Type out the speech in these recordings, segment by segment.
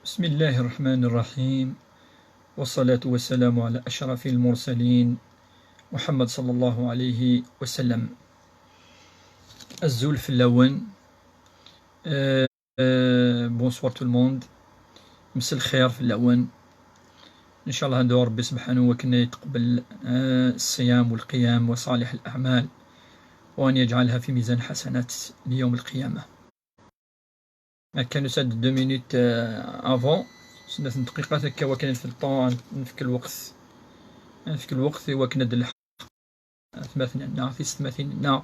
بسم الله الرحمن الرحيم، والصلاة والسلام على أشرف المرسلين محمد صلى الله عليه وسلم. الزول في اللون. بونسوار تو الموند، مسا الخير في اللون. إن شاء الله ندعو ربي سبحانه وكنا يتقبل الصيام والقيام وصالح الأعمال، وأن يجعلها في ميزان حسنات ليوم القيامة. كانوا ساد 2 مينوت افون، 3 دقيقات هكا، وكانت في الطون نفك الوقت وكنا دلح ثماثنا في ستماثيننا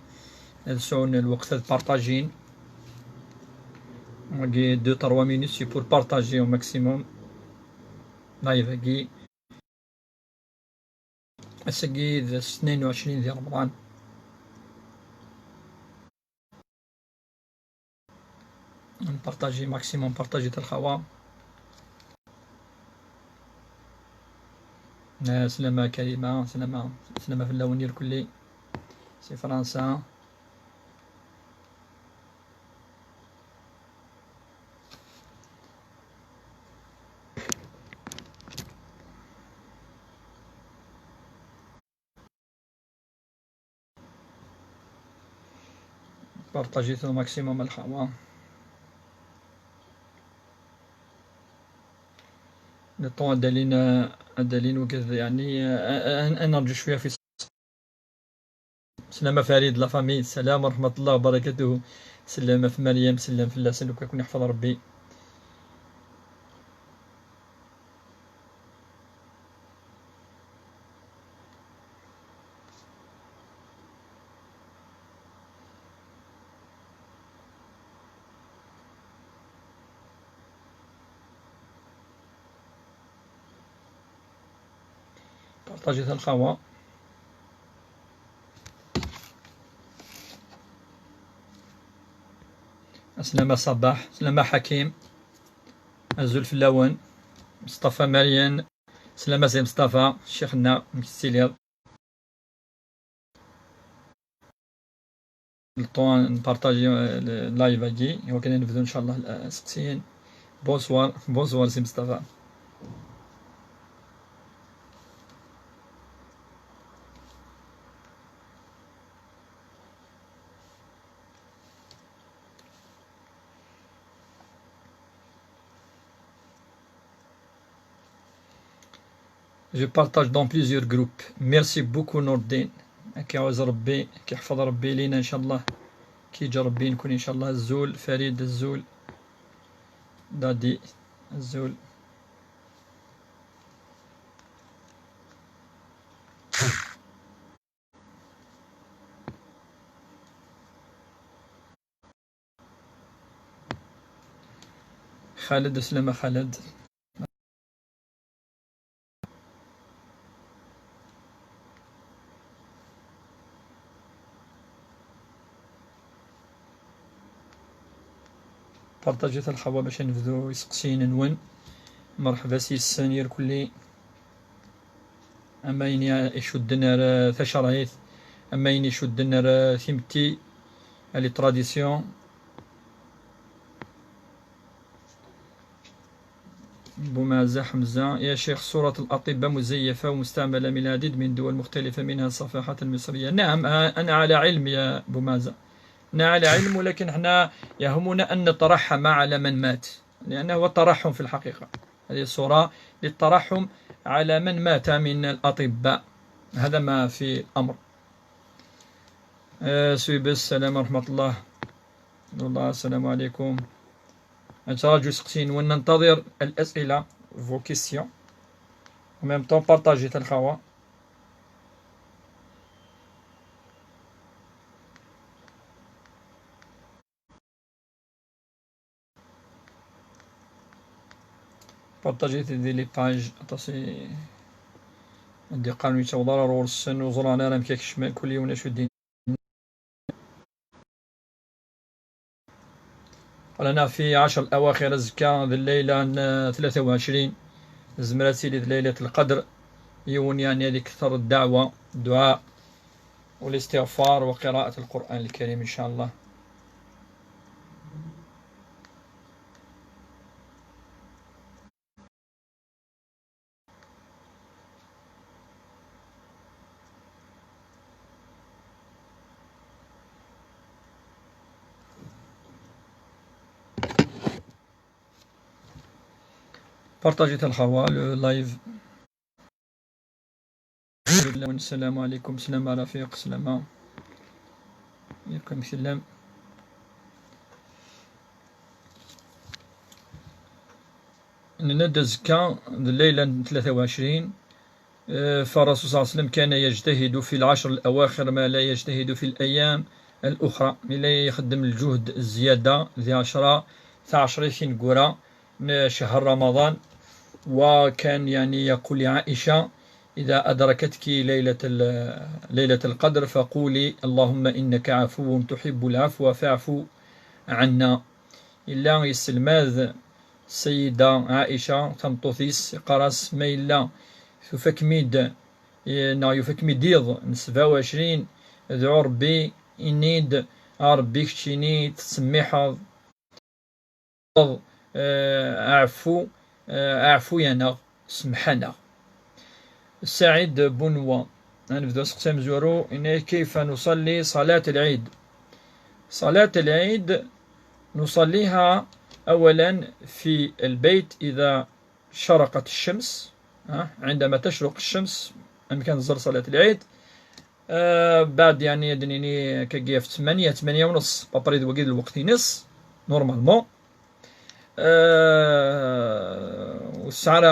سون الوقت بارطاجين كي 2-3 مينوت سي بور بارطاجي او ماكسيموم لايف كي اسكي 22 ديال رمضان. نبارطاجي ماكسيموم بارطاجي تاع الخوا. سلامة كريمة، سلامة في اللون ديال كلي سي فرنسا. بارطاجيت الماكسيموم الخوا. لو طون دالين وكذا، يعني انا نرجع شويه في سلامة فريد لا فامي. السلام ورحمة الله وبركاته. سلامة في مريم، سلام في الله، سلوك يكون يحفظ ربي. بارطاجيت الخوا. سلامة صباح، سلامة حكيم، الزول في اللون، مصطفى مريان، سلامة سي مصطفى شيخنا مكستيليض. الطوان نبارطاجي اللايف هاكي وكنا نبدو ان شاء الله السقسيين. بونسوار سي مصطفى. Je partage dans plusieurs groupes. Merci beaucoup نوردين. كيعوز ربي كيحفظ ربي لينا ان شاء الله، كيجا ربي نكون ان شاء الله الزول فريد، الزول دادي، الزول خالد. سلامة خالد. بارطاجيت الخوا باش نبدو يسقسين نون. مرحبا سي السانير كلي. اما يني يشدنا ثشرايث، اما يني يشدنا ثيمتي لي تراديسيون. بومازة حمزة. يا شيخ، صورة الأطباء مزيفة ومستعملة من العديد من دول مختلفة منها الصفحات المصرية. نعم، أنا على علم يا بومازة، أنا على علم، ولكن احنا يهمنا أن نترحم على من مات، لأنه هو الترحم في الحقيقة. هذه الصورة للترحم على من مات من الأطباء، هذا ما في الأمر. سويبس، السلام ورحمة الله. والله السلام عليكم. نتراجعوا سقسين وننتظر الأسئلة vos questions. En même temps partagez الخوا. بارطاجيت لي باج اتصي عندي قانون يتوضر ورسن وزرانا راه مكاك الشمال كل يوم شو رانا في 10 الأواخر الزكاة ذي الليلة 23 زمراتي ليلة القدر. يون يعني هذه كثر الدعوة، الدعاء والاستغفار وقراءة القرآن الكريم إن شاء الله. بارطاجي الخوا لو لايف. السلام عليكم. سلام رفيق. سلام يركم سلام. ندز كان الليلة 23. فالرسول صلى الله عليه وسلم كان يجتهد في العشر الأواخر ما لا يجتهد في الأيام الأخرى، لا يخدم الجهد الزيادة ذي 10 قرى من شهر رمضان. وكان يعني يقول لعائشة: إذا أدركتك ليلة القدر فقولي اللهم إنك عفو تحب العفو فاعف عنا. إلا يسلماذ السيدة عائشة تمطوثيس قرص ما إلا يفكميد يض من 27 ذو ربي إنيد ربي كتشيني تسميحض أعفو يانا سمحنا. سعيد بنوا نبدأ سقسام زورو إن كيف نصلي صلاة العيد. صلاة العيد نصليها أولا في البيت إذا شرقت الشمس، عندما تشرق الشمس أمكن زر صلاة العيد. بعد يعني يدنيني كجيف 8 ونص بابريد وقيد الوقت نص نورمالمون. والسعر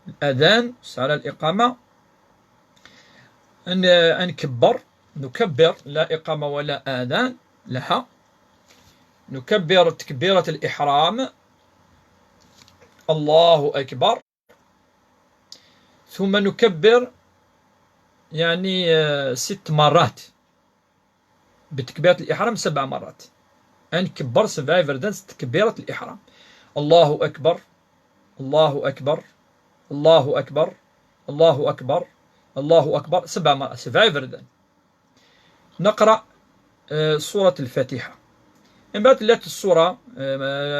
الأذان سعر الإقامة أن نكبر لا إقامة ولا آذان لها. نكبر تكبيرة الإحرام الله أكبر، ثم نكبر يعني 6 مرات بتكبيرة الإحرام 7 مرات. نكبر 7 فردانس تكبيرة الإحرام: الله أكبر الله أكبر الله أكبر الله أكبر الله أكبر 7 مرات 7 فردان. نقرأ سورة الفاتحة. من بعد لات السورة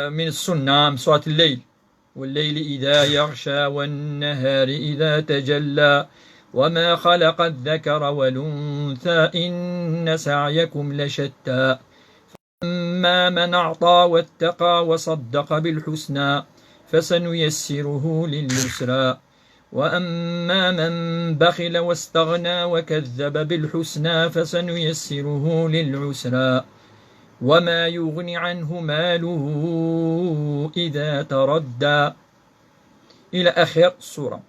من السنة من سورة الليل: والليل إذا يغشى والنهار إذا تجلى وما خلق الذكر والأنثى إن سعيكم لشتى فأما من أعطى واتقى وصدق بالحسنى فسنيسره لليسرى وأما من بخل واستغنى وكذب بالحسنى فسنيسره للعسرى وما يغني عنه ماله إذا تردى إلى آخر السورة.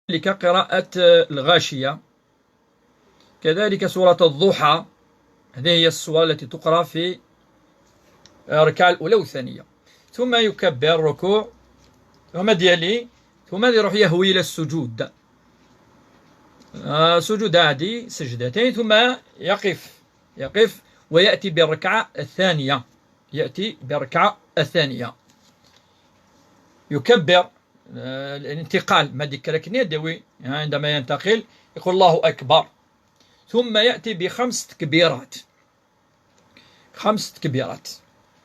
كذلك قراءة الغاشية، كذلك سورة الضحى. هذه هي السورة التي تقرأ في الركعة الأولى والثانية. ثم يكبر ركوع ثم ديالي ثم يروح يهوي إلى السجود. سجود عادي سجدتين ثم يقف ويأتي بالركعة الثانية. يكبر الانتقال ما ذكرك ندوي عندما ينتقل يقول الله أكبر، ثم يأتي ب5 تكبيرات 5 تكبيرات،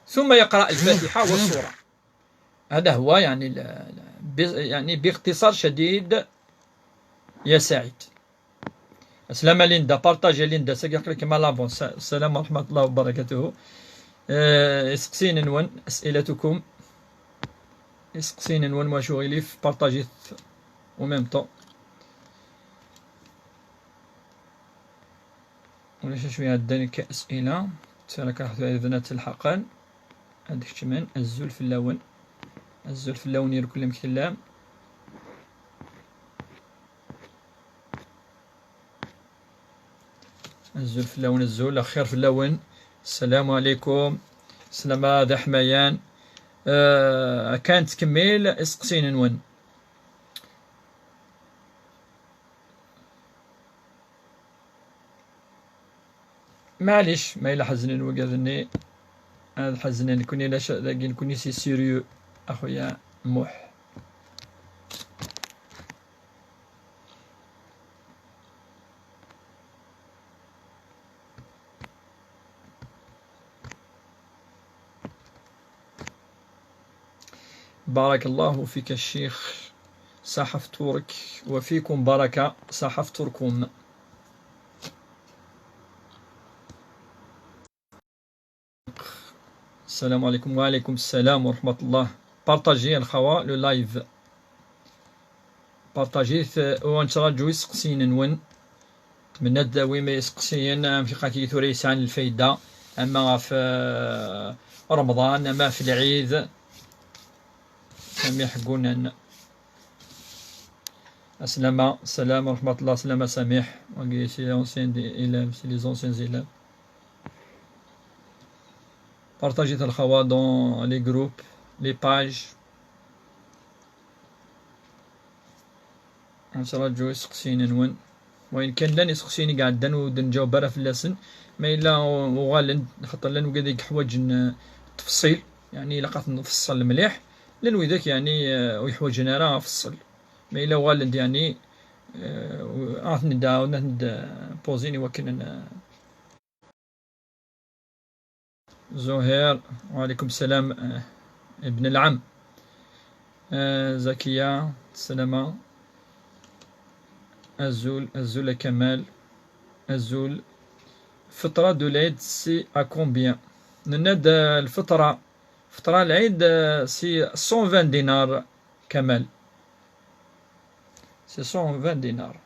ثم يقرأ الفاتحة والسورة. هذا هو يعني باختصار شديد يا سعيد. السلام ليندا بارطاجي ليندا سيقرأ كما لافون. السلام ورحمة الله وبركاته. اسقسين نون أسئلتكم اسقسين نون وشغلي في بارطاجي وميم طون ولاش شوية عداني كأسئلة تسالك إذنات الحقان. هذاك كمان الزول في اللون يركل مكتلام. الزول في اللون الزول خير في اللون. السلام عليكم. سلام ذا حميان. كانت تكمل اسقسين نون. معليش ما إلا حزنين وقاذني هذا حزنين كوني لا لاقي نكوني سي سيريو أخويا موح. بارك الله فيك الشيخ صحفتورك وفيكم بركة صحفتوركم. السلام عليكم. وعليكم السلام ورحمة الله. بارطاجي الخوا لو لايف، بارطاجيت ونتراجو يسقسين نون، نتمنى داوي ما يسقسين مشي قاكي ثوريس عن الفايدة، أما في رمضان أما في العيد سميح قونا السلامة. السلام ورحمة الله. سلامة سميح وكي سي لونسيان إليف، سي لي زونسيان إليف. بارطاجيت الخوا دون لي جروب لي باج، نتراجو يسقسين نون، وإن كان لن يسقسيني قاعدا ونجاوب برا في اللسن، ما إلا وغالن خاطر لن وكذاك حوايج تفصيل، يعني لقات نفصل مليح لن وذاك يعني ويحوجنا راه نفصل، ما إلا وغالن يعني عرفت ندى بوزيني وكنا زهير. وعليكم السلام ابن العم. زكية السلامة. Azul Kamal. Azul. فترة دو العيد سي à combien؟ نناد الفترة، فترة العيد سي 120 دينار كمال، سي 120 دينار.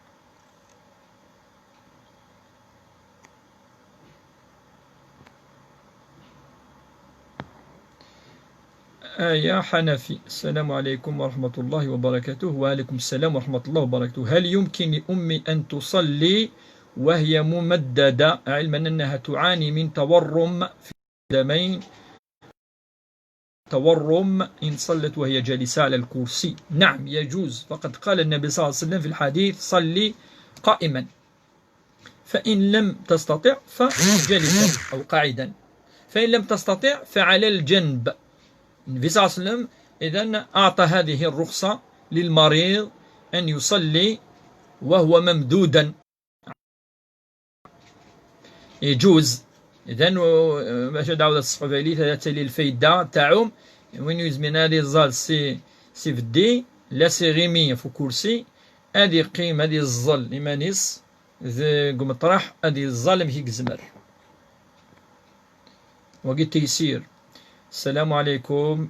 يا حنفي السلام عليكم ورحمة الله وبركاته. وعليكم السلام ورحمة الله وبركاته. هل يمكن لأمي أن تصلي وهي ممددة، علما أنها تعاني من تورم في القدمين، تورم إن صلت وهي جالسة على الكرسي؟ نعم يجوز، فقد قال النبي صلى الله عليه وسلم في الحديث صلي قائما، فإن لم تستطع فجالسا أو قاعدا، فإن لم تستطع فعلى الجنب. النبي صلى الله عليه وسلم إذن أعطى هذه الرخصة للمريض أن يصلي وهو ممدودا، يجوز. إذن باش دعوة الصحابة لي ثلاثة للفايدة تاعهم وين يزمن هذه الزال سي فدي لا سي غيمية في كرسي، هذه قيمة هذه الزل إيمانيس ذي قمطرح هذه الزال مهيك زمر وقت تيسير. السلام عليكم.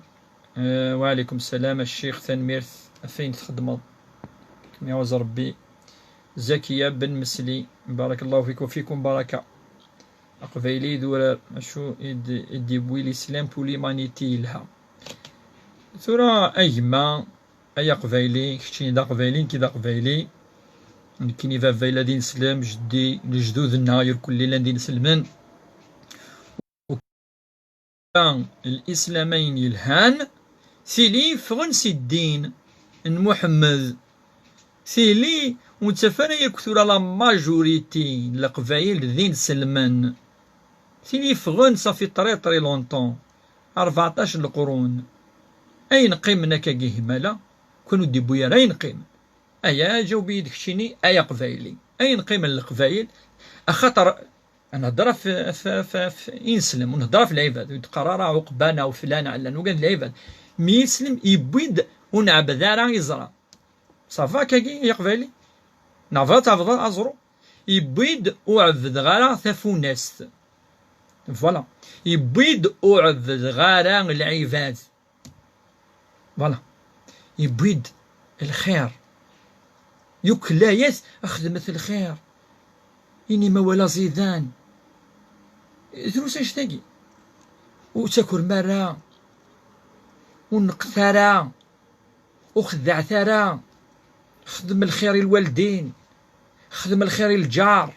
وعليكم السلام الشيخ ثنمير. فين تخدم كم يعوز ربي. زكية بن مسلي بارك الله فيك وفيكم بركة. أقبيلي دور شو يدي بوي الإسلام بولي مانيتي لها ثورة أيما أي قبيلي كشتيني دا قبيلي كي دا قبيلي كيني فافيلا دين سلام جدي لجدودنا يركل ليلا دين سلمان الإسلامين يلهان ثيلي فرنسي الدين محمد ثيلي متفانا يكثر لا ماجوريتي القبايل دين سلمان ثيلي فرنسا في طري لونطون 14 القرون. أين قيمنا كاكيه مالا كونو دي بويا أين قيم أيا جاو بيدك شيني أيا قبايلي أين قيمة للقبايل أخطر أنا هضر في ينسلم ونهضر في العباد ويتقرر عقبانا وفلان على نوقاد العباد مي يسلم يبويد ونعبد راه يزرع صافا كاكي يا قبايلي نافا تافضل أزرو يبويد وعبد غارا ثفونست فوالا يبويد وعبد غارا العباد فوالا يبويد الخير يكلايس أخدمت الخير إني ما ولا زيدان دروس اش تاقي وتاكل مرة ونقثرة وخدع ثرى خدم الخير الوالدين خدم الخير الجار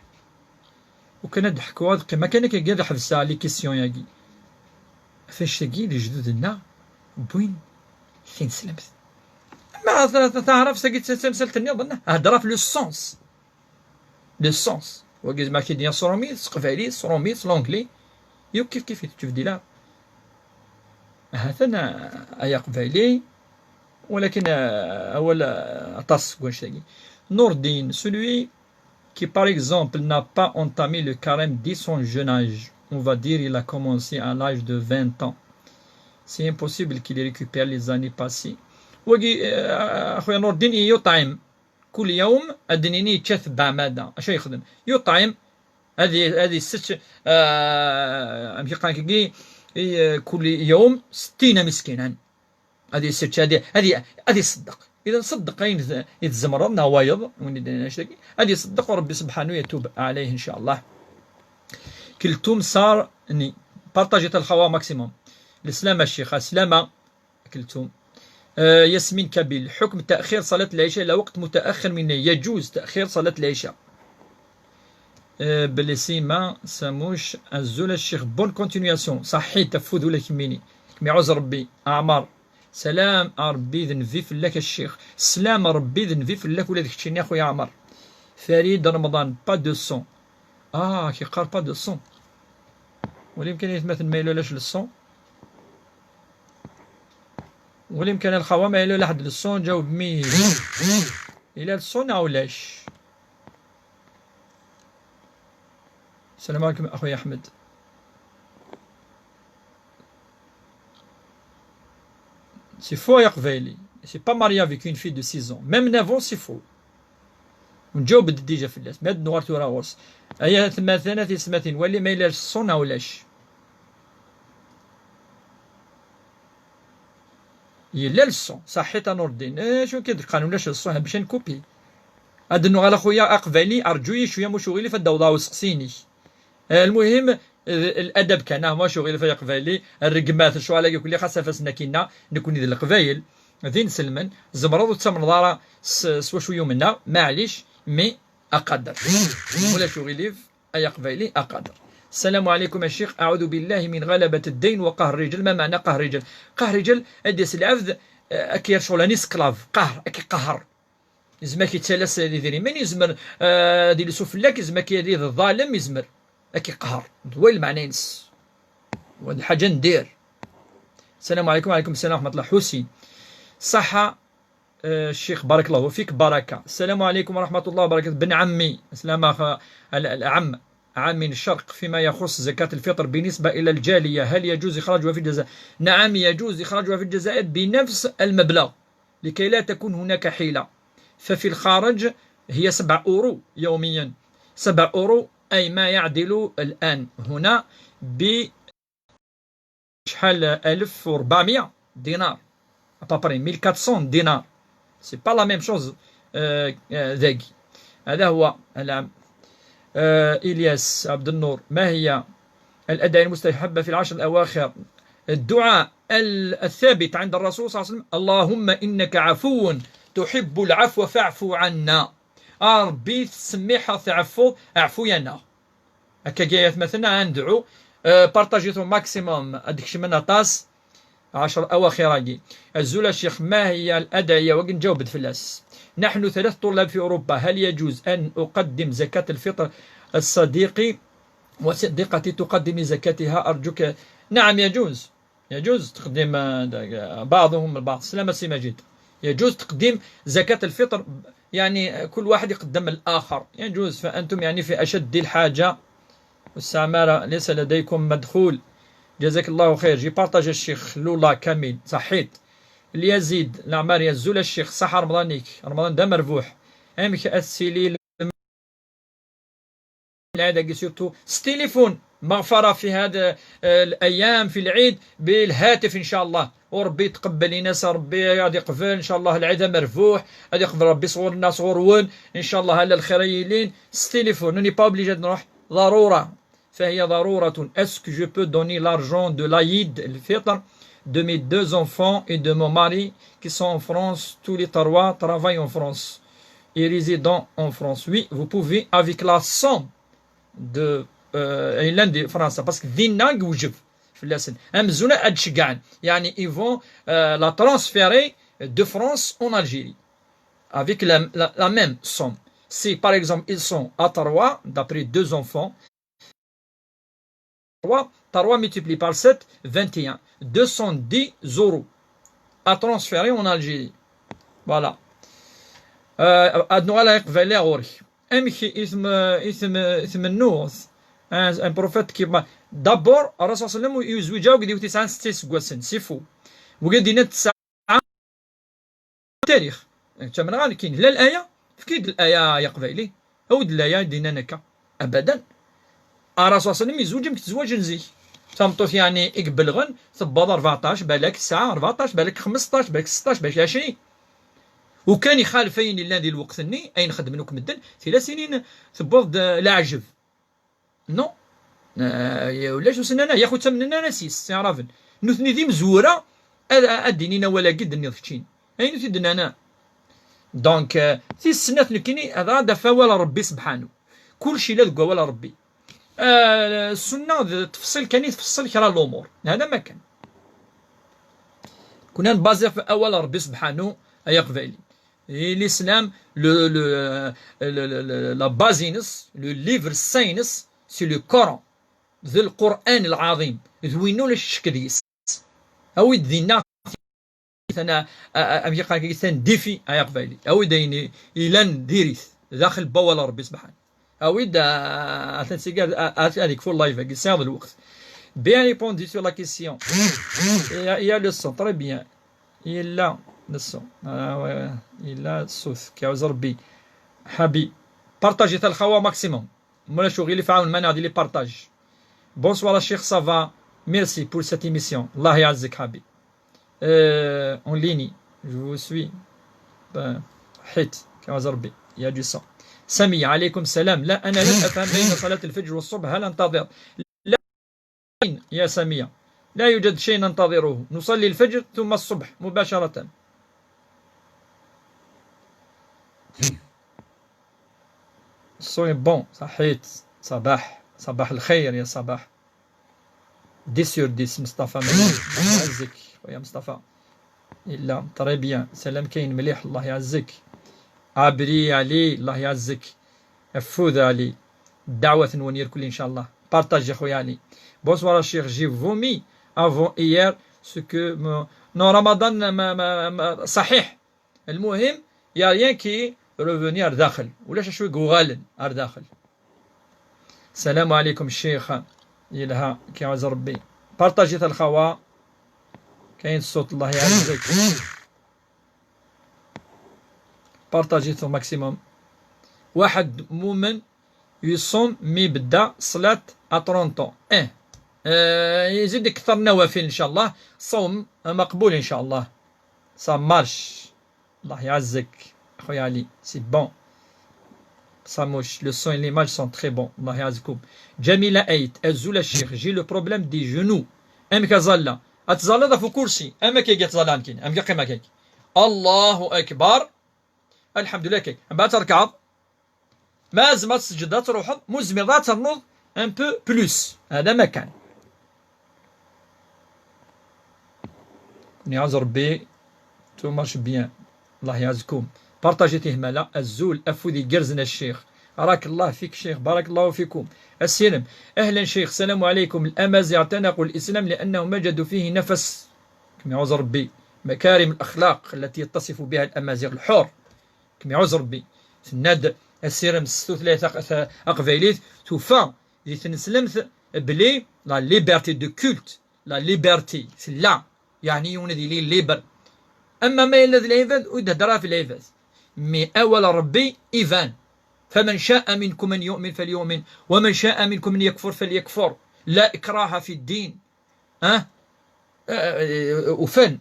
وكان ضحكوا هذا ما كان كيقاد حبسها لي كيسيون ياكي فاش تاقي لي جدودنا بوين فين سلمت ما تعرف ساقي تسلسلت النظام هضره في لو سونس لو سونس وقيز ما كيدير سروميس قفالي سروميس لونجلي يو كيف تشوف لا هذا ايا قفالي ولكن اول طاس واش تاقي نور الدين celui qui par exemple n'a pas entamé le carême dès son jeune âge, on va dire il a commencé à l'âge de 20 ans, c'est impossible qu'il récupère les années passées. وقي اخويا نور الدين يطعم كل يوم الدنيني يتشاف بعمادة اش يخدم يطعم هذه الست امشي قاكي كل يوم 60 مسكينا. هذه الست هذه صدق. إذا صدق يتزمر نوايض هذه يصدق وربي سبحانه يتوب عليه إن شاء الله. كلتم صار اني بارطاجيت الخوا ماكسيموم. السلامة الشيخ السلامة كلتم. ياسمين كابيل حكم تأخير صلاة العشاء إلى وقت متأخر من يجوز تأخير صلاة العشاء. بلسيما ساموش الزول الشيخ بون كونتينياسيون صحيح تفوذ ولا كميني كمي عوز ربي أعمار سلام ربي ذنفي فلاك الشيخ سلام ربي ذنفي فلاك ولا ديك تشيني أخويا عمر. فريد رمضان با دو سون كيقال با دو سون ولا يمكن يتمثل ما يلولاش للصون ولا يمكن الخوا ما يلولا لحد للصون جاوب مين إلى الصون أو لاش. السلام عليكم أخويا أحمد. C'est faux يا قبيلي. C'est pas marié avec une fille de 6 ans. Même 9 ans c'est faux. ونجاوب ديجا في الناس ماد نوار تورا غوص. أيا ثماثنة ثماثين ولي ما يلاش الصون ولاش. يلا الصون صحيت نور الدين. شو كيد القانون لاش الصون باش نكوبي. هاد النوغال أخويا أقبالي أرجوي شوية مشغولي في الضوضاء وسقسيني. المهم الادب كان ما شغل في قبايلي الرقمات شو على كل خاصه فاسنا كينا نكون ذي القبايل ذين سلمن زمرض تسمر دارا سوا شويه منا معليش مي اقدر ولا شغل اي قبايلي اقدر. السلام عليكم يا شيخ اعوذ بالله من غلبة الدين وقهر الرجال. ما معنى قهر الرجال؟ قهر الرجال اديس العبد اكير شغلاني سكلاف قهر اكي قهر يزما كيتسالس ديري من يزمر ديال سفلاك يزما كيدير الظالم يزمر أكي قهر دويل معنى نس وهاد الحاجة ندير. السلام عليكم. وعليكم السلام ورحمة الله. حسين صحة الشيخ بارك الله فيك بركة. السلام عليكم ورحمة الله وبركاته. بن عمي سلام العم عمي الشرق فيما يخص زكاة الفطر بالنسبة إلى الجالية هل يجوز إخراجها في الجزائر؟ نعم يجوز إخراجها في الجزائر بنفس المبلغ لكي لا تكون هناك حيلة. ففي الخارج هي 7 أورو يوميا 7 أورو أي ما يعدل الآن هنا ب شحال 1400 دينار أبابري 1400 دينار. سي با لا ميم شوز ذاكي. هذا هو العام. إلياس عبد النور ما هي الأدعية المستحبة في العشر الأواخر؟ الدعاء الثابت عند الرسول صلى الله عليه وسلم اللهم إنك عفو تحب العفو فاعف عنا. ربي تسميحها تعفو اعفو يانا هكا جايات مثلا ندعو بارطاجيتو ماكسيموم هذيك شي منها طاس 10 أواخر راكي. الزول الشيخ ما هي الأدعية وكنجاوب فلاس. نحن 3 طلاب في أوروبا هل يجوز أن أقدم زكاة الفطر الصديقي وصديقتي تقدم زكاتها أرجوك؟ نعم يجوز تقديم بعضهم البعض. سلامة سي مجيد. يجوز تقديم زكاة الفطر يعني كل واحد يقدم الآخر يجوز. فأنتم يعني في أشد الحاجة والسعمارة ليس لديكم مدخول. جزاك الله خير. جي بارطاج الشيخ لولا كامل صحيت. اليزيد العمار يزول الشيخ صحة رمضانيك رمضان ده مربوح. امك السيلي العادة سورتو ستيليفون مغفرة في هذا الأيام في العيد بالهاتف إن شاء الله. وربي يتقبل الناس ربي غادي يقبل إن شاء الله العيد مرفوح غادي يقبل ربي صغور الناس غرون إن شاء الله هلا الخيريين ستيليفون نوني با اوبليجي نروح ضرورة فهي ضرورة. اسكو جو بو دوني لارجون دو لايد الفطر de mes 2 enfants et de mon mari qui sont en France. Tous les 3 travaillent en France et résident en France. Oui, vous pouvez avec la somme de l'un de France parce que دينا يوجب في اللسن أمزونا أدشقان يعني ils vont la transférer de France en Algérie avec la même somme. Si par exemple ils sont à 3 d'après 2 enfants 3 multiplié par 7 21 210 euros à transférer en Algérie. Voilà. أدنو يقبل غوري أمشي اسم النوس ان بروفيت كيما دابور الرسول صلى الله عليه وسلم يزوجها وقد 9 سكواسن سيفو وقد 9 تاريخ تمن غادي كاين لا الآية في كيد الآية يا قبيلي أو الآية دينا نكا أبدا. الرسول صلى الله عليه وسلم يزوج متزوج نزي تمطوط يعني إقبلغن ثبض 14 بالك الساعة 14 بالك 15 بالك 16 بالك 20 وكان يخالفين الذي الوقت ني أين خدمنوك مدن 3 سنين ثبض لا عجب نو ولاش وسنانا ياخد تمننا ناسيس تعرفن نثني ذي مزورة أدينينا ولا قد نضفتين أين تدنا أنا دونك في السنة نكيني هذا دفا ولا ربي سبحانه كل شيء لا تقوى ولا ربي السنة تفصل كان يتفصل كرا الأمور هذا ما كان كنا نبازي في أول ربي سبحانه أي قبالي l'islam la basiness le livre sainess c'est le Coran ذي القرآن العظيم ذوينو للشكديس أو يدينا أنا أبي قال كيسان ديفي أي قبالي أو يديني إلان ديريث داخل بوال ربي سبحانه أو يدا أتنسيقال أتاليك فور لايف كيسان هذا الوقت bien répondu sur la question il y a le son très bien il a le son il a الصوت كيعوز ربي حبي بارطاجي تاع الخوا ماكسيموم مولا شو غير اللي فعاون المنع ديال لي بارطاج bonsoir الشيخ صافا merci pour cette émission الله يعزك حبي en ligne je vous suis حيت كيعوز ربي يا دو son سمية عليكم السلام لا أنا لم أفهم بين صلاة الفجر والصبح هل أنتظر لا يا سمية لا يوجد شيء ننتظره نصلي الفجر ثم الصبح مباشرة الصوم بون صحيت صباح الخير يا صباح 10 sur 10 مصطفى يعزك خويا مصطفى إلا طري بيان سلام كاين مليح الله يعزك عبري علي الله يعزك فوذ علي دعوة ونير كل إن شاء الله بارتاج يا خويا علي bonsoir الشيخ جي فومي avant hier ce que non رمضان ما صحيح المهم يا ريان كي revenir داخل ولاش شوي غوغالن داخل السلام عليكم الشيخ يلها كيعز ربي بارطاجيت الخوا كاين الصوت الله يعزك بارطاجيتو ماكسيموم واحد مؤمن يصوم مي بدا صلاة 30 طون يزيد كثر النوافل ان شاء الله صوم مقبول ان شاء الله سا مارش الله يعزك خويا علي سي بون ça moche le son et l'image sont très bons الله يعزكم جميلة أيت أزول الشيخ جي لو بروبليم دي جنو أم كزلا أتزلا في كرسي أما كي يتزلا كين أم كي كيك الله أكبر الحمد لله كيك بعد تركع ما زمت سجدات روح مزمرات النوض ان بو بلوس هذا ما كان نعز ربي تو مارش بيان الله يعزكم بارطاجيتيه مالا الزول أفودي قرزنا الشيخ راك الله فيك شيخ بارك الله فيكم السلام أهلا شيخ السلام عليكم الأمازيغ اعتنقوا الإسلام لأنهم وجدوا فيه نفس كما يعوز ربي مكارم الأخلاق التي يتصف بها الأمازيغ الحر كما يعوز ربي سناد السيرم ستو ثلاثة أقفاليت توفى اللي تنسلمت بلي لا ليبرتي دو كولت لا ليبرتي سلا يعني يوندي لي ليبر أما ما الذي لا ينفذ ويدهدرها في العفاذ مي أول ربي إيفان فمن شاء منكم من يؤمن فليؤمن ومن شاء منكم من يكفر فليكفر لا إكراه في الدين وفن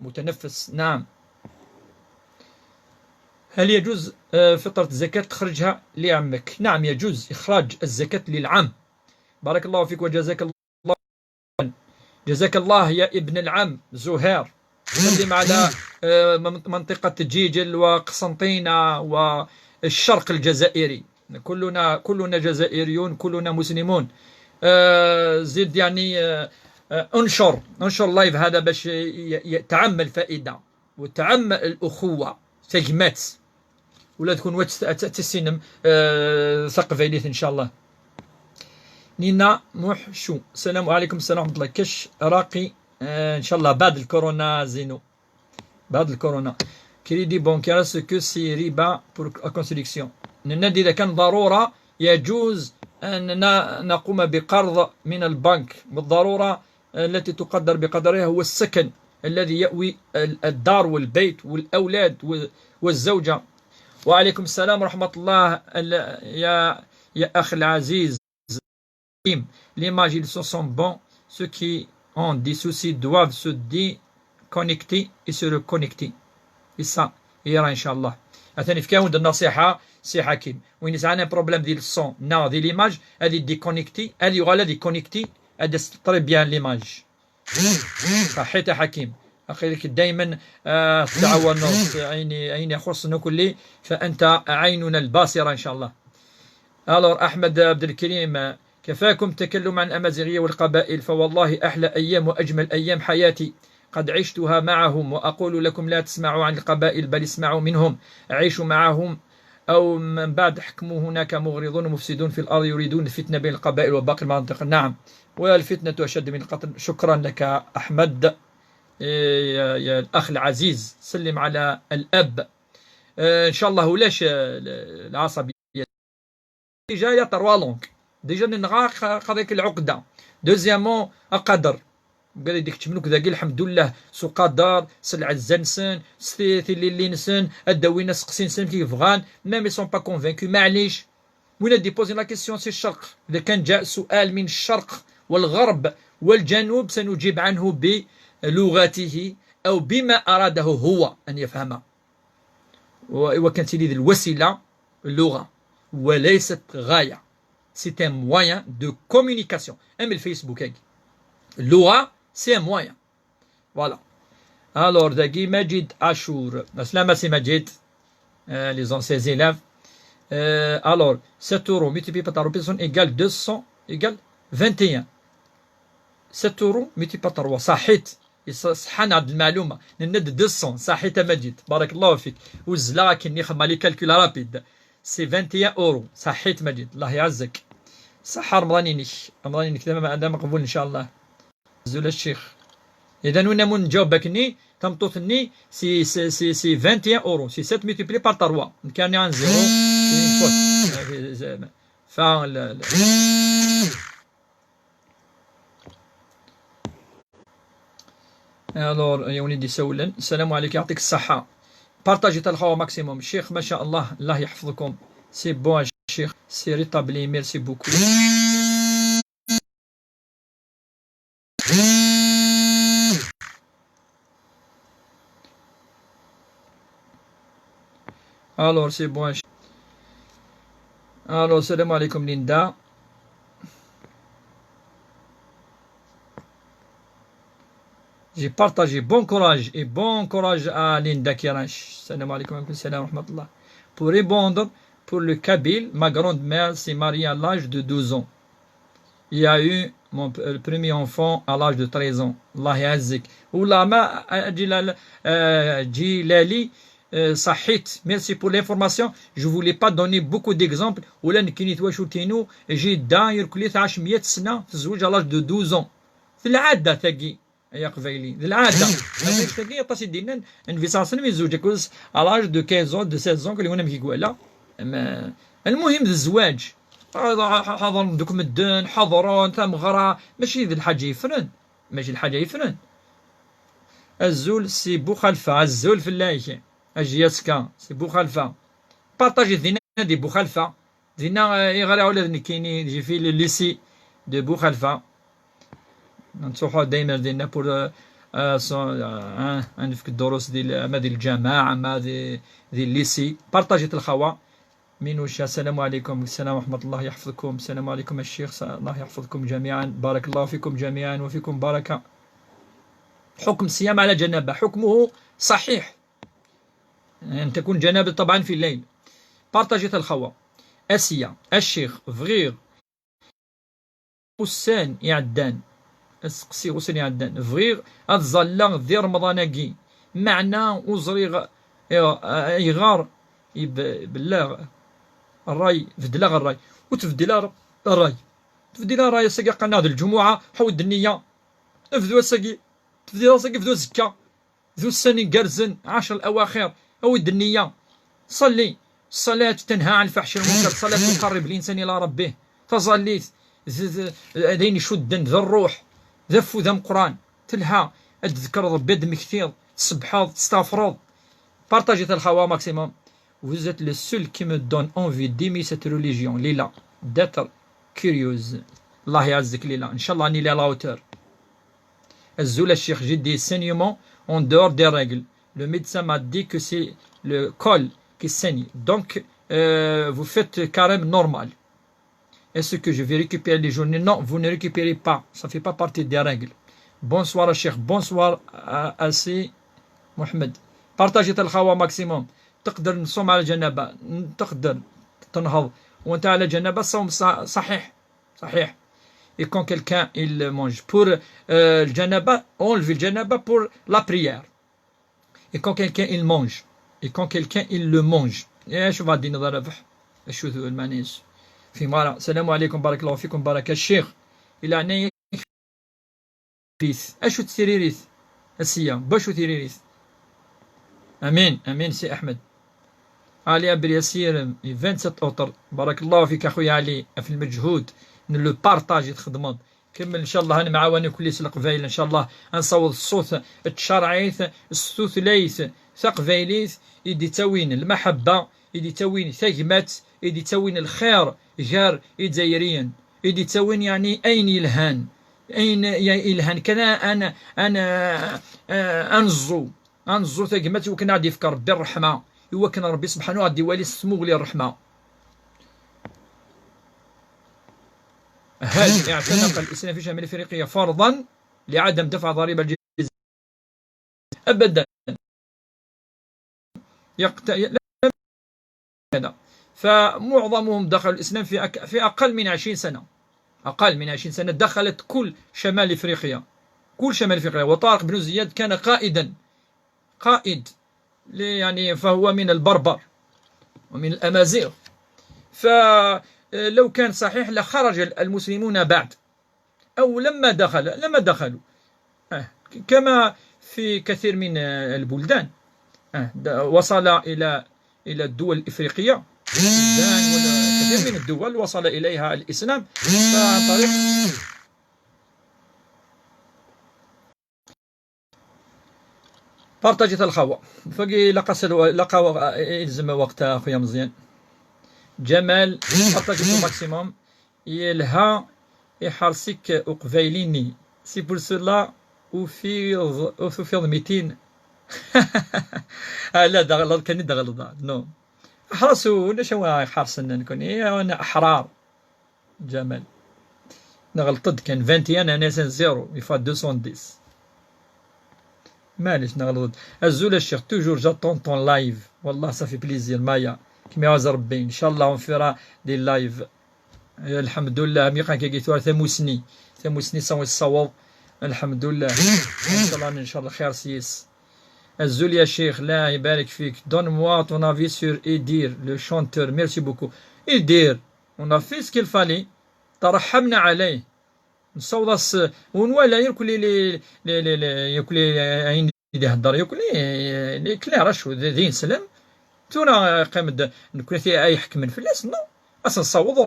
متنفس نعم هل يجوز فطرة الزكاة تخرجها لعمك؟ نعم يجوز إخراج الزكاة للعم بارك الله فيك وجزاك الله جزاك الله يا ابن العم زهير نسلم على منطقة جيجل وقسنطينة والشرق الجزائري كلنا جزائريون كلنا مسلمون زيد يعني انشر لايف هذا باش تعم الفائدة وتعم الأخوة تجمات ولا تكون تسينم ثقافة إن شاء الله نينا محشو السلام عليكم السلام ورحمة الله كش راقي ان شاء الله بعد الكورونا زينو بعد الكورونا كريدي بونكير سكو سي ريبا بور كونستركسيون ننادي اذا كان ضروره يجوز اننا نقوم بقرض من البنك بالضروره التي تقدر بقدرها هو السكن الذي يأوي الدار والبيت والاولاد والزوجه وعليكم السلام ورحمه الله يا اخي العزيز ليماج ils sont bons ceux qui ont des soucis doivent se déconnecter et se reconnecter. Et ça يرى إن شاء الله. أثاني في كاون النصيحة سي حكيم وين يسعنا بروبليم ديال الصون نا ديال ليماج هذه ديكونيكتي هذه يغالا ديكونيكتي هذا تري بيان ليماج صحيت حكيم أخي لك دائما تعاونوا أين يخصنا كل فأنت عيننا الباصرة إن شاء الله. ألور أحمد عبد الكريم كفاكم تكلم عن الأمازيغية والقبائل فوالله أحلى أيام وأجمل أيام حياتي قد عشتها معهم وأقول لكم لا تسمعوا عن القبائل بل اسمعوا منهم عيشوا معهم أو من بعد حكموا هناك مغرضون ومفسدون في الأرض يريدون الفتنة بين القبائل وباقي المناطق. نعم والفتنة أشد من القتل. شكرا لك أحمد يا الأخ العزيز سلم على الأب إن شاء الله. ولاش العصبية جاية طروالونك ديجا نغا قضيك العقدة دوزيامون أقدر قال ديك تملك ذاك الحمد لله سو قدر سلع الزنسن ستيثي اللي نسن الدوينه سقسين سن كيف بغان ميم سون با كونفينكو معليش وين ديبوزي لا كيسيون سي الشرق. اذا كان جاء سؤال من الشرق والغرب والجنوب سنجيب عنه بلغته او بما اراده هو ان يفهم وكانت لي الوسيله اللغه وليست غايه. سي ان موين دو كومونيكاسيون. ام الفيسبوك هيك اللغه c'est un moyen. Voilà. Alors, Dagui Majid Achour. Aslam c'est Majid, les anciens élèves. Alors, 7 euros multiplié par ta personne égale 200 égale 21. 7 euros multiplié par 3. صحيت. صحان عبد المعلومة. نند 200. صحيت مجيد. بارك الله فيك. وزلا كني خدمة لي كالكول رابيد. سي 21 euros. صحيت مجيد. الله يعزك. صحة رمضانينك. رمضانينك دائما عندها مقبول إن شاء الله. زول الشيخ اذا وانا من نجاوبكني تمطوثني سي 21 اورو سي 7 ملتيبلي بار 3 كان عن زيرو سي ف الور يا وليدي سولا السلام عليكم يعطيك الصحه بارطاجي تلخوا ماكسيموم الشيخ ما شاء الله الله يحفظكم سي بون الشيخ سي ريتابلي ميرسي بوكو. Alors, c'est bon. Alors, salam alaikum Linda. J'ai partagé bon courage et bon courage à Linda Kirash. Salam alaikum salam wa rahmatullah. Pour répondre, pour le Kabyle, ma grande-mère s'est mariée à l'âge de 12 ans. Il y a eu mon premier enfant à l'âge de 13 ans. Allah yazik. Oula ma Jilali. صحيت ميرسي بور لانفورماسيون جو فولي با دوني بوكو ديكزامبل ولا نكني تواشوتينو جي داير كل 100 سنه تزوج على دو 12 في العاده ثقي يا قبيلي في العاده ثقي طاسي دينا انفيساسن من زوج كوز على دو 15 دو 16 كل هنا كيقول لا المهم الزواج حضر دوك مدن حضرون ثم غرا ماشي ذي الحاجه يفرن ماشي الحاجه يفرن الزول سي بو خلفه الزول في الله أجياسكا سي بو خلفة بارطاجي دينا دي بو خلفة دينا يغرا ولا كايني يجي في الليسي دو بو خلفة نصوحو دايما دينا بور عندك الدروس ديال ما ديال الجامعة ما ديال الليسي بارطاجيت الخوا مينوشا. السلام عليكم. السلام ورحمة الله يحفظكم. السلام عليكم الشيخ الله يحفظكم جميعا. بارك الله فيكم جميعا وفيكم بركة. حكم الصيام على جنابة حكمه صحيح أن تكون جنابة طبعا في الليل. بارطاجيت الخوا أسيا الشيخ فغير حسان يعدان اسقسي حسان يعدان فغير أتظل ذي رمضانكي معنا وزريغ يغار بالله الراي فدلا الراي وتفدلا الراي تفدلا الراي ساقي قناة الجمعة حود النية افدوا ساقي تفدلا ساقي فدوا زكا ذو السنة قرزن 10 الأواخر أود النية صلي الصلاة تنهى عن الفحش والمنكر الصلاة تقرب الإنسان إلى ربه تظليت ذين شدا ذا الروح ذفو ذا القرآن تلها تذكر ربي دم كثير تسبحاض تستغفرض بارطاجيت الخوا ماكسيموم. Vous êtes le seul qui me donne envie d'aimer cette religion Lila d'être curieuse. الله يعزك ليلى إن شاء الله أني لا لا الزول الشيخ جدي saignement en dehors des règles. Le médecin m'a dit que c'est le col qui saigne. Donc, vous faites carême normal. Est-ce que je vais récupérer les journées? Non, vous ne récupérez pas. Ça ne fait pas partie des règles. Bonsoir Cheikh. Bonsoir à C. Mohamed. Partagez الخوا maximum. تقدر نصوم على الجنابة. تقدر تنهض وانت على جنابة صوم صحيح. صحيح. Et quand quelqu'un il mange pour le janaba, enlever le janaba pour la prière. Et quand quelqu'un il mange, et quand quelqu'un il le mange. ايش غادي نضربح شو المعنيش في مرة. السلام عليكم بارك الله فيكم بارك الشيخ إلى عناية ريث أشو تسيري ريث السيام بشو تيري ريث. أمين أمين سي أحمد علي أبر يسير 27 أوتر بارك الله فيك أخويا علي في المجهود نلو بارطاجي تخدمات كمل إن شاء الله أنا معاوني كل سلق فايل إن شاء الله نصوت الصوت التشرعيث الصوت ليث ثق فايليث يدي توين المحبة يدي توين ثقمات يدي توين الخير جار يتزايريا يدي توين يعني أين يلهان أين يلهان كذا أنا أنزو ثقمات وكان عاد يفكر بالرحمة هو كان ربي سبحانه غادي يولي السمو لي الرحمة. هل اعتنق الإسلام في شمال أفريقيا فرضا لعدم دفع ضريبة الجزية؟ أبدا. فمعظمهم دخلوا الإسلام في أقل من 20 سنة. أقل من 20 سنة دخلت كل شمال أفريقيا. كل شمال أفريقيا. وطارق بن زياد كان قائد يعني فهو من البربر ومن الأمازيغ. فلو كان صحيح لخرج المسلمون بعد أو لما دخلوا كما في كثير من البلدان وصل إلى الدول الإفريقية. كثير من الدول وصل إليها الإسلام عن طريق بارطاجة الخوا فقي لقى يلزم وقت أخويا مزيان جمال بارطاجة ماكسيموم يلها يحرسك أقفايليني سي بور سولا وفي 200 لا دغلط كان دغلط نو احرسوا ولا شو حرسنا نكون انا احرار جمال نغلطت كان 21 انا زيرو يفا 210 معليش نغلط الزول الشيخ توجور جاتون طون لايف والله صافي بليزير مايا كيما عاوز ربي ان شاء الله ونفيرا دي لايف الحمد لله ميقان كي قيتوا ثموسني صوي الصواب الحمد لله ان شاء الله ان شاء الله خير سيس الزول يا شيخ لا يبارك فيك دون موا طون افي سور ايدير لو شونتور ميرسي بوكو ايدير اون ا في سكيل فالي ترحمنا عليه نصوض ونوالا ياكل ياكل عين يهضر ياكل لي كلير شو ذين سلام تونا قيمد نكون في اي حكم من فلاس نو اصلا نصوض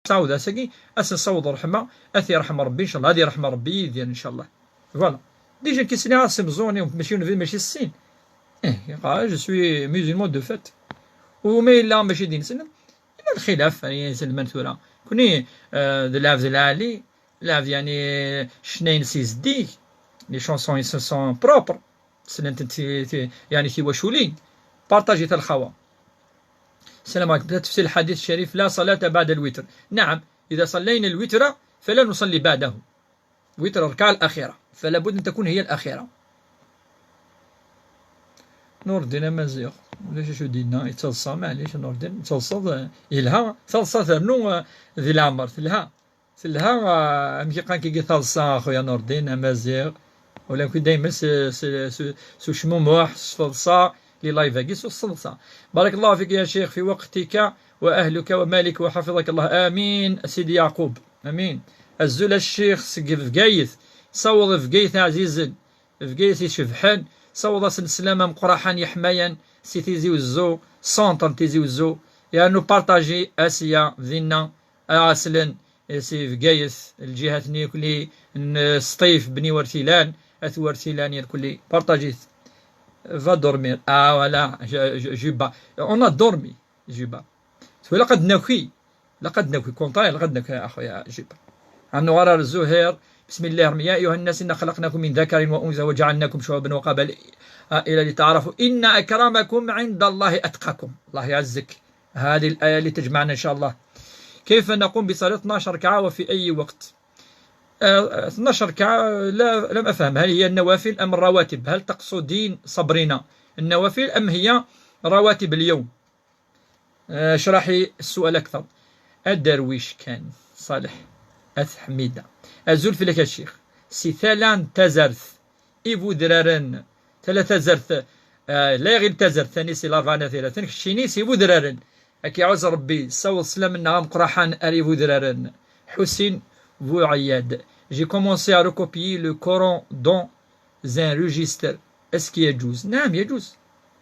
صوض اسكي اصلا نصوض رحمه اثي رحمه ربي ان شاء الله هذه رحمه ربي يدير ان شاء الله فوالا ديجا كيسني راسي مزوني ماشي السين جو سوي ميزيلمون دو فات وما الا ماشي دين سلم الا الخلاف يعني سلمان ثورا كوني لعب العالي لعب يعني شنين سيزدي لي شونسون يس سون بروبر سلنت يعني في وشولين بارطاجي الخوا. السلام عليكم. تفسير الحديث الشريف لا صلاة بعد الوتر. نعم إذا صلينا الوتر فلا نصلي بعده وتر الركعة الأخيرة فلا بد أن تكون هي الأخيرة. نور الدين أمازيغ ليش شو دينا يتصلصا معليش نور الدين يتصلصا يلها تصلصا ثرنو ذي العمر ثلها أمشي قان كي تصلصا أخويا نور الدين أمازيغ ولا كي دايما سو شموموح صلصا لي لايفاكي صلصا. بارك الله فيك يا شيخ في وقتك وأهلك ومالك وحفظك الله آمين. سيدي يعقوب آمين. الزول الشيخ سقف فقايث صوض فقايث عزيز فقايث يشفحان صوض سلسلامة مقرحان يحمايا سي تيزي وزو سونتر تيزي وزو يعني بارطاجي اسيا ذينا اسلن سي فقايث الجهات نيكلي سطيف بني ورتيلان ورتيلان يركلي بارطاجي فا دورمير ولا جيبا اون دورمي جيبا لقد ناكي كونطاي لقد ناكي اخويا جيبا عنو غرار الزهير بسم الله الرحمن يا أيها الناس إنا خلقناكم من ذكر وأنثى وجعلناكم شعوبا وقبائل إلى لتعارفوا إن أكرمكم عند الله أتقاكم. الله يعزك. هذه الآية اللي تجمعنا إن شاء الله. كيف نقوم بصلاة 12 ركعة وفي أي وقت؟ 12 ركعة لم أفهم، هل هي النوافل أم الرواتب؟ هل تقصدين صبرنا النوافل أم هي رواتب اليوم؟ اشرحي السؤال أكثر. الدرويش كان صالح أثحميدة أزول في لك الشيخ سيثالان تزرث إيفو درارن ثلاثة زرث لا غير تزرث ثاني سي لافانا ثلاثة شيني سيفو درارن أكي عوز ربي صوت سلام النعام قراحان أريفو درارن. حسين Vouayad. J'ai commencé à recopier le Coran dans un registre. Est-ce qu'il y a Djouz? Non, il y a Djouz.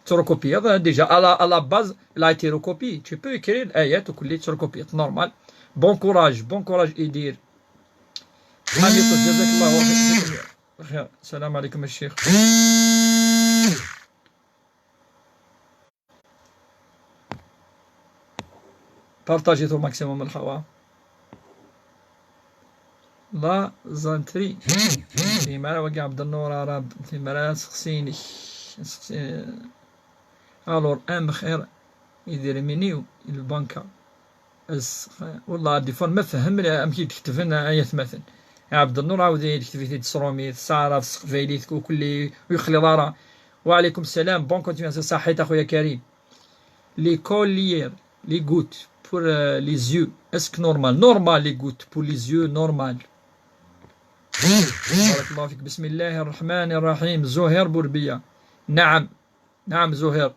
Tu recopies. Déjà, à la base, il a été recopié. Tu peux écrire l'ayat ou que tu recopies. C'est normal. Bon courage et dire. Salam alaikum, Cheikh. Partagez au maximum le hawa. لا زانتري في مرة وقع عبد النور عرب في مرة سخسيني الور ام بخير يدير منيو البنكة والله دي فون ما فهم امكي تكتب لنا آية مثلا عبد النور عاود يكتب في تسرومي سعرة في سقفيليت وكل ويخلي ضارة. وعليكم السلام. بون كونتينياسيون. صحيت اخويا كريم. لي كوليير لي غوت بور لي زيو اسك نورمال لي غوت بور لي زيو نورمال. بارك الله فيك. بسم الله الرحمن الرحيم. زهير بوربية. نعم زهير.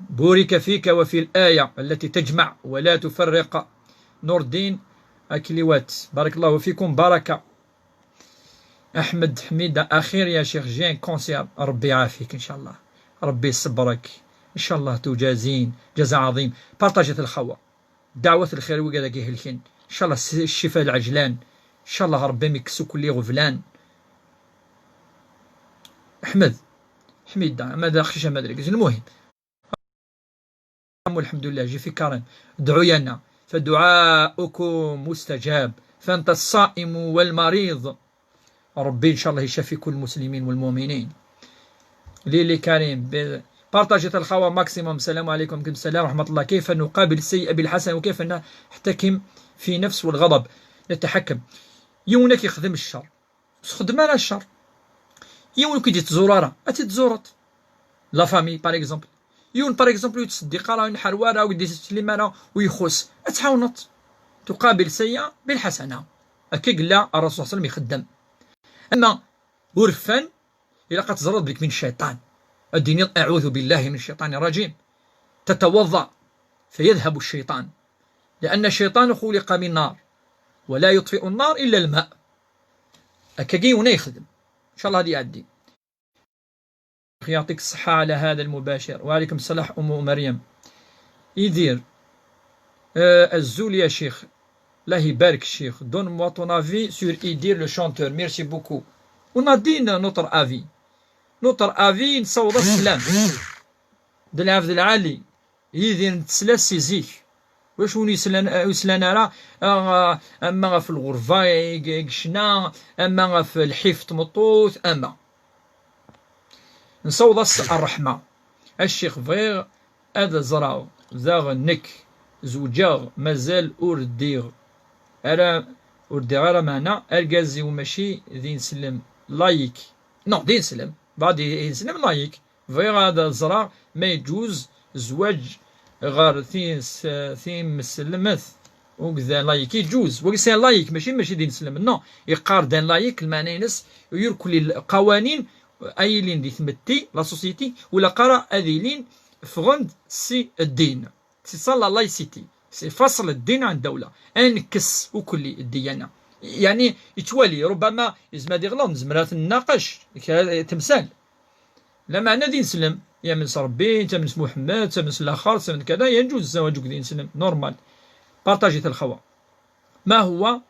بورك فيك وفي الآية التي تجمع ولا تفرق. نور الدين أكليوات. بارك الله فيكم. بركة. أحمد حميدة. أخير يا شيخ جين كونسير. ربي يعافيك إن شاء الله. ربي يصبرك إن شاء الله. تجازين جزاء عظيم. بارطاجة الخوة. دعوة الخير وقاعدة كيهلكين إن شاء الله. الشفاء العجلان إن شاء الله. ربي ميكسو كل غفلان. أحمد حميد ماذا أخشش ما أدري. المهم والحمد لله. جي في كارم. ادعوا لنا فدعاؤكم مستجاب فأنت الصائم والمريض. ربي إن شاء الله يشفي كل المسلمين والمؤمنين. ليلي كريم. بارطاجة الخوة ماكسيموم. السلام عليكم. السلام ورحمة الله. كيف نقابل السيء بالحسن وكيف نحتكم في نفس والغضب نتحكم. يونك يخدم الشر خدم على الشر. يونك يدي تزورارا تزورت لا فامي باغ اكزومبل. يون باغ اكزومبل يتصدق راه نحرواره ويدي سليمانه ويخص تعاونط. تقابل سيئة بالحسنة هكا قال الرسول صلى الله عليه وسلم يخدم. اما ورفان الا قد تزرد بك من الشيطان الدين اعوذ بالله من الشيطان الرجيم. تتوضا فيذهب الشيطان لان الشيطان خلق من نار ولا يطفئ النار إلا الماء. أكاكي ونا يخدم إن شاء الله هذه يعدي. يعطيك الصحة على هذا المباشر. وعليكم السلام أم مريم. يدير الزول يا شيخ الله يبارك الشيخ. دون موا طون افي سور يدير لو شونتور. ميرسي بوكو. ونادين نوتر افي نصوض السلام دلعفد العالي يدير نتسلاس سيزيك واش وني يسلانا راه اما في الغرفه يقشنا اما في الحيف تمطوث اما نصوض الرحمه. الشيخ فغير هذا زراو زاغ نك زوجاغ مازال اورديغ راه معنا الكازي وماشي دين سلم لايك نو دين سلم بعد يسلم لايك. فغير هذا زرا ما يجوز زواج غار ثيم مسلمث وكذا لايك يجوز وكسان لايك ماشي دين سلم نو يقار دان لايك المعنى ينس يركل القوانين ايلين دي ثمتي لا سوسيتي ولا قرا اذيلين فغند سي الدين سي صلى الله سيتي سي فصل الدين عن الدوله انكس وكل الديانه يعني يتوالي ربما يزمادي غلط زمرات الناقش تمثال لا معنى دين سلم يا من ربي انت من محمد انت من الاخر انت من كذا يجوز الزواج دين سلم نورمال. بارطاجيت الخوا. ما هو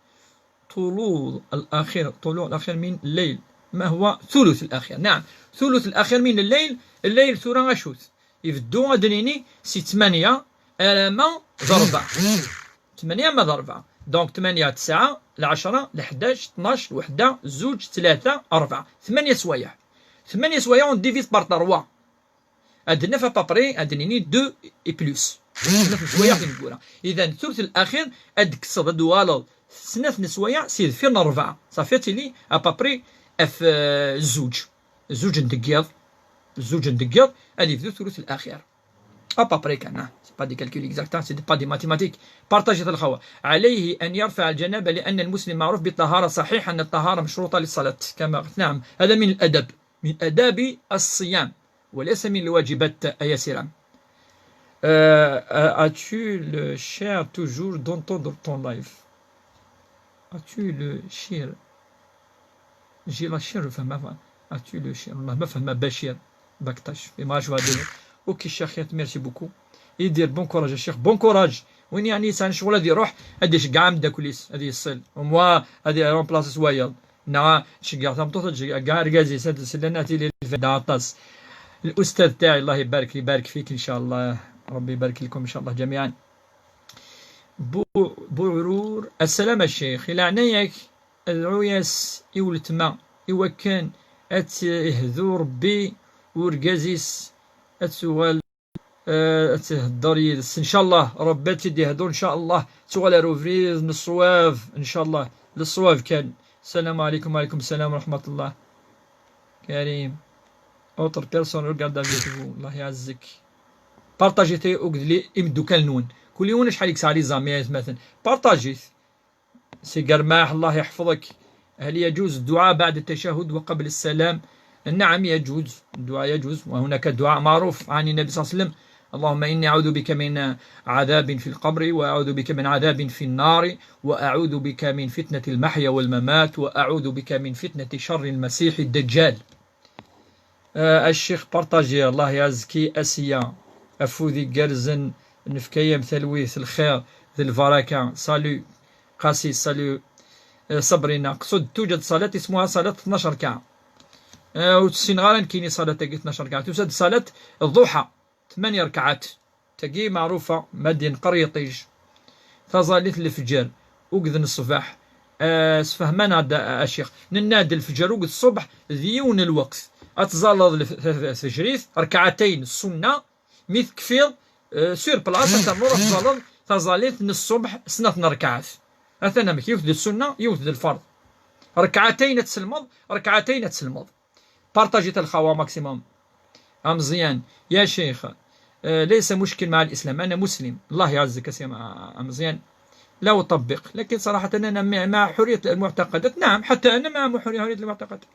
طلوع الاخير من الليل؟ ما هو ثلث الاخير؟ نعم ثلث الاخير من الليل ثورة غشوث يفدو ادريني سي 8 ما ضربة 8 ما ضربة دونك 8 9 10 11 12 1 2 3 4 8 سوايع. 8 سوايع اون ديفيز بار 3. هاد 9 ابابري هاد نيني 2 اي بلوس 9 سوايع فين نقولها. اذا الثلث الاخير هاد كسر هاد والو 2 سوايع سيد فين 4 صافي لي ابابري اف زوج ندقيض هادي في الثلث الاخير ابابري كان سي با دي كالكول اكزاكتان سي با دي ماتيماتيك. بارطاجيت الخوة. عليه ان يرفع الجنابه لان المسلم معروف بالطهاره. صحيح ان الطهاره مشروطه للصلاه كما قلت. نعم هذا من الادب، من اداب الصيام وليس من الواجبات يا سلام. As-tu le cher toujours d'entendre ton live? As-tu le cher? J'ai la cher فما. As-tu le cher? والله ما فهم بشير بكتاش ما شو هذا. اوكي الشيخ ميرسي بوكو. يدير بون كوراج الشيخ بون كوراج. وين يعني انسان شغل هذه يروح هذه كاع من داكوليس هذه الصل وموا هذه رومبلاس سوايل نا شكا تمطوط كاع ركازي سلناتي لي داطاس. الاستاذ تاعي الله يبارك فيك ان شاء الله. ربي يبارك لكم ان شاء الله جميعا. بورور السلام الشيخ الى عنايك العياس يولتما اوا كان اتهذو ربي وركازيس اتسوال تهدر يدس ان شاء الله ربي تدي هدو ان شاء الله تغال روفريز نصواف ان شاء الله للصواف كان. السلام عليكم. وعليكم السلام ورحمه الله. كريم اوتر بيرسون ريغارد فيديو الله يعزك. بارطاجيتي وقدلي يمدو كالنون كل يوم شحال يكسع لي زاميات مثلا بارطاجيت سي قرماح الله يحفظك. هل يجوز الدعاء بعد التشهد وقبل السلام؟ نعم يجوز الدعاء يجوز. وهناك دعاء معروف عن النبي صلى الله عليه وسلم اللهم إني أعوذ بك من عذاب في القبر وأعوذ بك من عذاب في النار وأعوذ بك من فتنة المحيا والممات وأعوذ بك من فتنة شر المسيح الدجال. الشيخ بارطاجي الله يعزكي أسيا أفوذي قرزن نفكيم ثلويث الخير ذي البركة. سالو قاسي سالو صبرنا. قصد توجد صلاة اسمها صلاة 12 ركعة وتسين غارن كيني صلاة تاقي 12 ركعة. توجد صلاة الضحى 8 ركعات تاقي معروفة مدين قريطيج ثظاليث الفجر وقذن الصباح. سفهمان هذا الشيخ ننادي الفجر وقذ الصبح ذيون الوقت أتظلظ الفجريث ركعتين السنة ميث كفيض سير بلاصة تنور أتظلظ ثظاليث الصبح 2 ركعات. أثناء مك يوثد السنة يوثد الفرض ركعتين تسلمض. بارطاجيت الخوا ماكسيموم مزيان يا شيخ. ليس مشكل مع الإسلام أنا مسلم الله يعزك يا مزيان لا أطبق لكن صراحة أنا مع حرية المعتقدات. نعم حتى أنا مع حرية المعتقدات.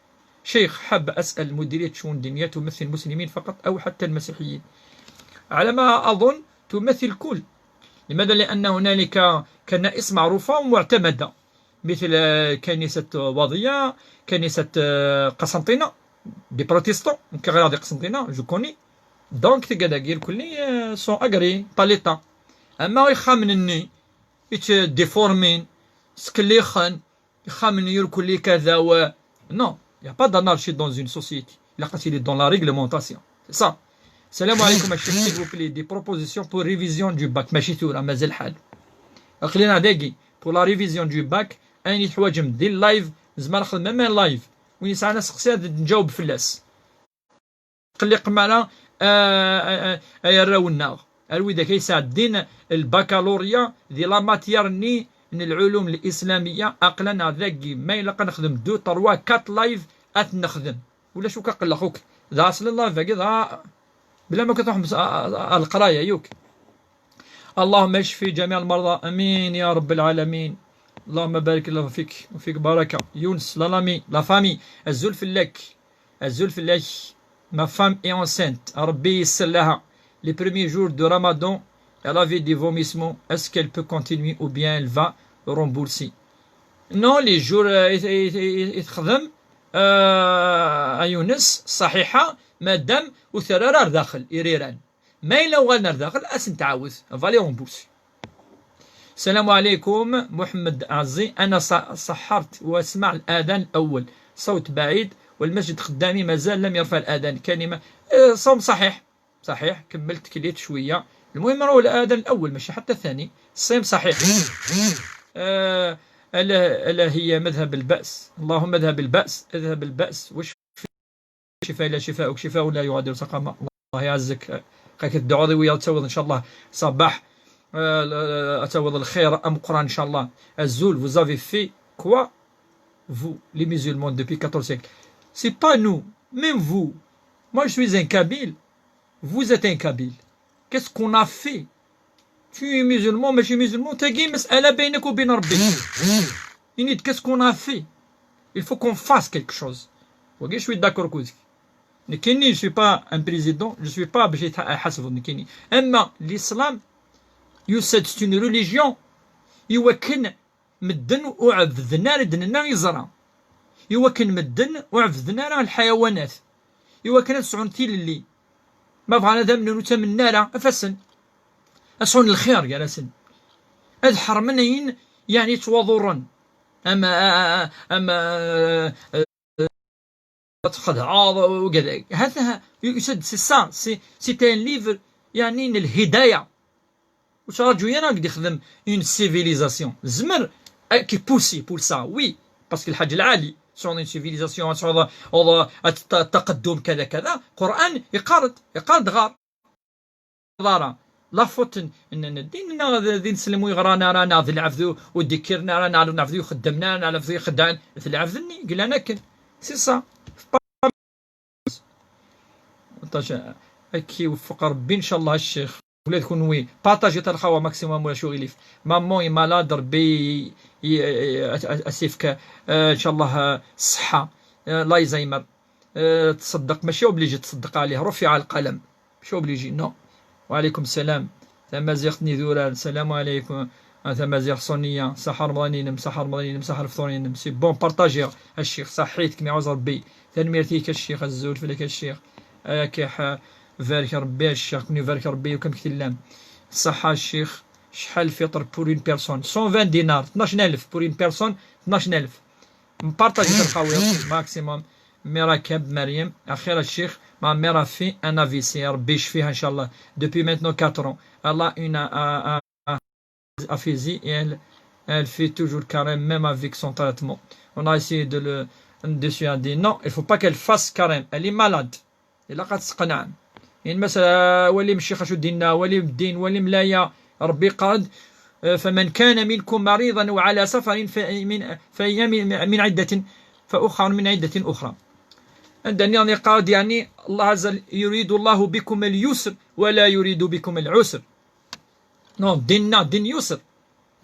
شيخ حاب أسأل مديرية شؤون دينية تمثل المسلمين فقط أو حتى المسيحيين؟ على ما أظن تمثل الكل. لماذا؟ لأن هنالك كنائس معروفة ومعتمدة مثل كنيسة وضية كنيسة قسنطينة دي بروتيستون كغير دي قسنطينة جو كوني دونك تقدر كلي سون اغري طاليطا. اما يخامنني ديفورمين سكليخن يخامن يركلي كذا و نو يا با دانارشي دون اون سوسيتي لا قتيلي دون لا ريغلومونطاسيون سي سا. السلام عليكم الشيخ سيل بلي دي بروبوزيسيون بور ريفيزيون دو باك ماشي ثورة مازال الحال خلينا داكي بور لا ريفيزيون دو باك اني حوايج ندير لايف زعما نخدم ميم لايف وين ساعه نسقسي نجاوب فلاس قلق معنا راونا الويدا كيساعدين البكالوريا دي لا ماتيير ني من العلوم الاسلاميه اقلنا ذاكي ما الا كنخدم 2 3 4 لايف نخدم ولا شو كقل اخوك ذا اصل الله فاكي ذا بلا ما كتروح القرايه يوك. اللهم اشفي جميع المرضى امين يا رب العالمين. اللهم بارك الله فيك وفيك بركه. يونس لالامي لا فامي الزلف لك ma femme est enceinte ربي يسر لها les premiers jours de Ramadan elle avait des vomissements est-ce qu'elle peut continuer ou bien elle va rembourser? non les jours يتخدم يونس صحيحه مادام وثرار داخل يريران ما إلا وغالنا داخل أسن تعاوذ فالي رومبورسي. السلام عليكم محمد عزي أنا صحرت واسمع الآذان الأول صوت بعيد والمسجد قدامي مازال لم يرفع الآذان كلمة صوم صحيح كملت كليت شوية المهم راهو الآذان الأول ماشي حتى الثاني الصيم صحيح ألا هي مذهب البأس؟ اللهم اذهب البأس، اذهب البأس واشف شفاء لا شفاءك شفاء لا يغادر سقما. الله يعزك قاك الدعاء ويا تعوض إن شاء الله صباح أتعوض الخير أم قرآن إن شاء الله. الزول vous avez fait quoi vous les musulmans depuis 14 siècles? C'est pas nous, même vous. Moi je suis un Kabyle, vous êtes un Kabyle. Qu'est-ce qu'on a fait? Tu es musulman, mais je suis musulman. Qu'est-ce qu'on a fait? Il faut qu'on fasse quelque chose. Ok, je suis d'accord avec vous. Je ne suis pas un président, je ne suis pas obligé de أما l'islam c'est une religion يوكن مدن وعبدنا لدننا يزرع يوكن مدن وعبدنا الحيوانات يوكن تسعون تيل اللي ما بغانا ذا نتمنى لا أفسن أسعون الخير يا لسن هذا حرمنين يعني توضرن أما تخدعاض وكذا هذا يسد سي سي ان ليفر يعني الهدايه واش راجو يانا قد يخدم اون سيفيليزاسيون زمر كي بوسي بور سا وي باسكو الحاج العالي سون اون سيفيليزاسيون التقدم كذا كذا قران يقارد غار ضاره لا فوت الدين غادي نسلمو يغرانا رانا ذي العفذو وديكرنا رانا نعفذو يخدمنا نعفذو يخدعن في العفذني قلنا ناكل سي سا كي يوفق ربي ان شاء الله الشيخ ولا تكون وي بارطاجي تلخوا ماكسيموم ولا شو يليف مامون مالاد ربي اسيفك ان شاء الله الصحه لا يزيمر تصدق ماشي اوبليجي تصدق عليه رفع القلم ماشي اوبليجي نو. وعليكم السلام تمازيغتني ذورا السلام عليكم تمازيغ صونيه صحه رمضانين صحه رمضانين صحه الفطورين سي بون بارطاجي الشيخ صحيتك مي عاوز ربي تنميرتيك الشيخ الزول فلك الشيخ كيح فارك ربي الشيخ كوني فارك ربي وكم كتلام الصحة الشيخ شحال الفطر بور اون بيرسون 120 دينار 12000 بور اون بيرسون 12000 مبارطاجي الخاوية ماكسيموم مراكب مريم أخيرا الشيخ ما ميرا في ان افيسي ربي يشفيها ان شاء الله دوبي ميتنو 4 ans الله اون افيزي elle fait toujours carême même avec son traitement on a essayé de le dissuader non il faut pas qu'elle fasse carême elle est malade إلا قد تقنع يعني المسألة ولي مشي خشو ديننا ولي الدين ولي ملايا ربي قاد فمن كان منكم مريضا وعلى سفر فأيام من عدة فأخر من عدة أخرى عندنا قاد يعني الله عز وجل يريد الله بكم اليسر ولا يريد بكم العسر نو ديننا دين يسر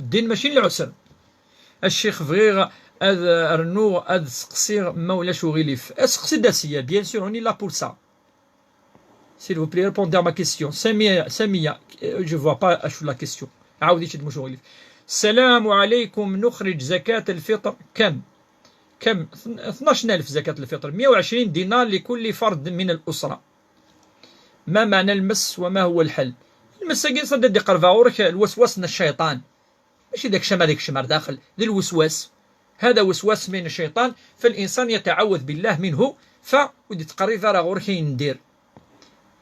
الدين ماشي العسر الشيخ فغيغ رنو سقسير مولا شغيليف اسقسي داسيا بيان سور اوني لا بور سا. S'il vous plaît, répondez à ma question. Samia, je ne vois pas la question. عاودي شد مشغولي. السلام عليكم نخرج زكاة الفطر كم 12000 زكاة الفطر 120 دينار لكل فرد من الأسرة. ما معنى المس وما هو الحل؟ المس صدق دي قرفاورك الوسواس من الشيطان ماشي داك الشمر داخل ذي الوسواس هذا وسواس من الشيطان فالإنسان يتعوذ بالله منه ودي تقري ذا غورك يندير.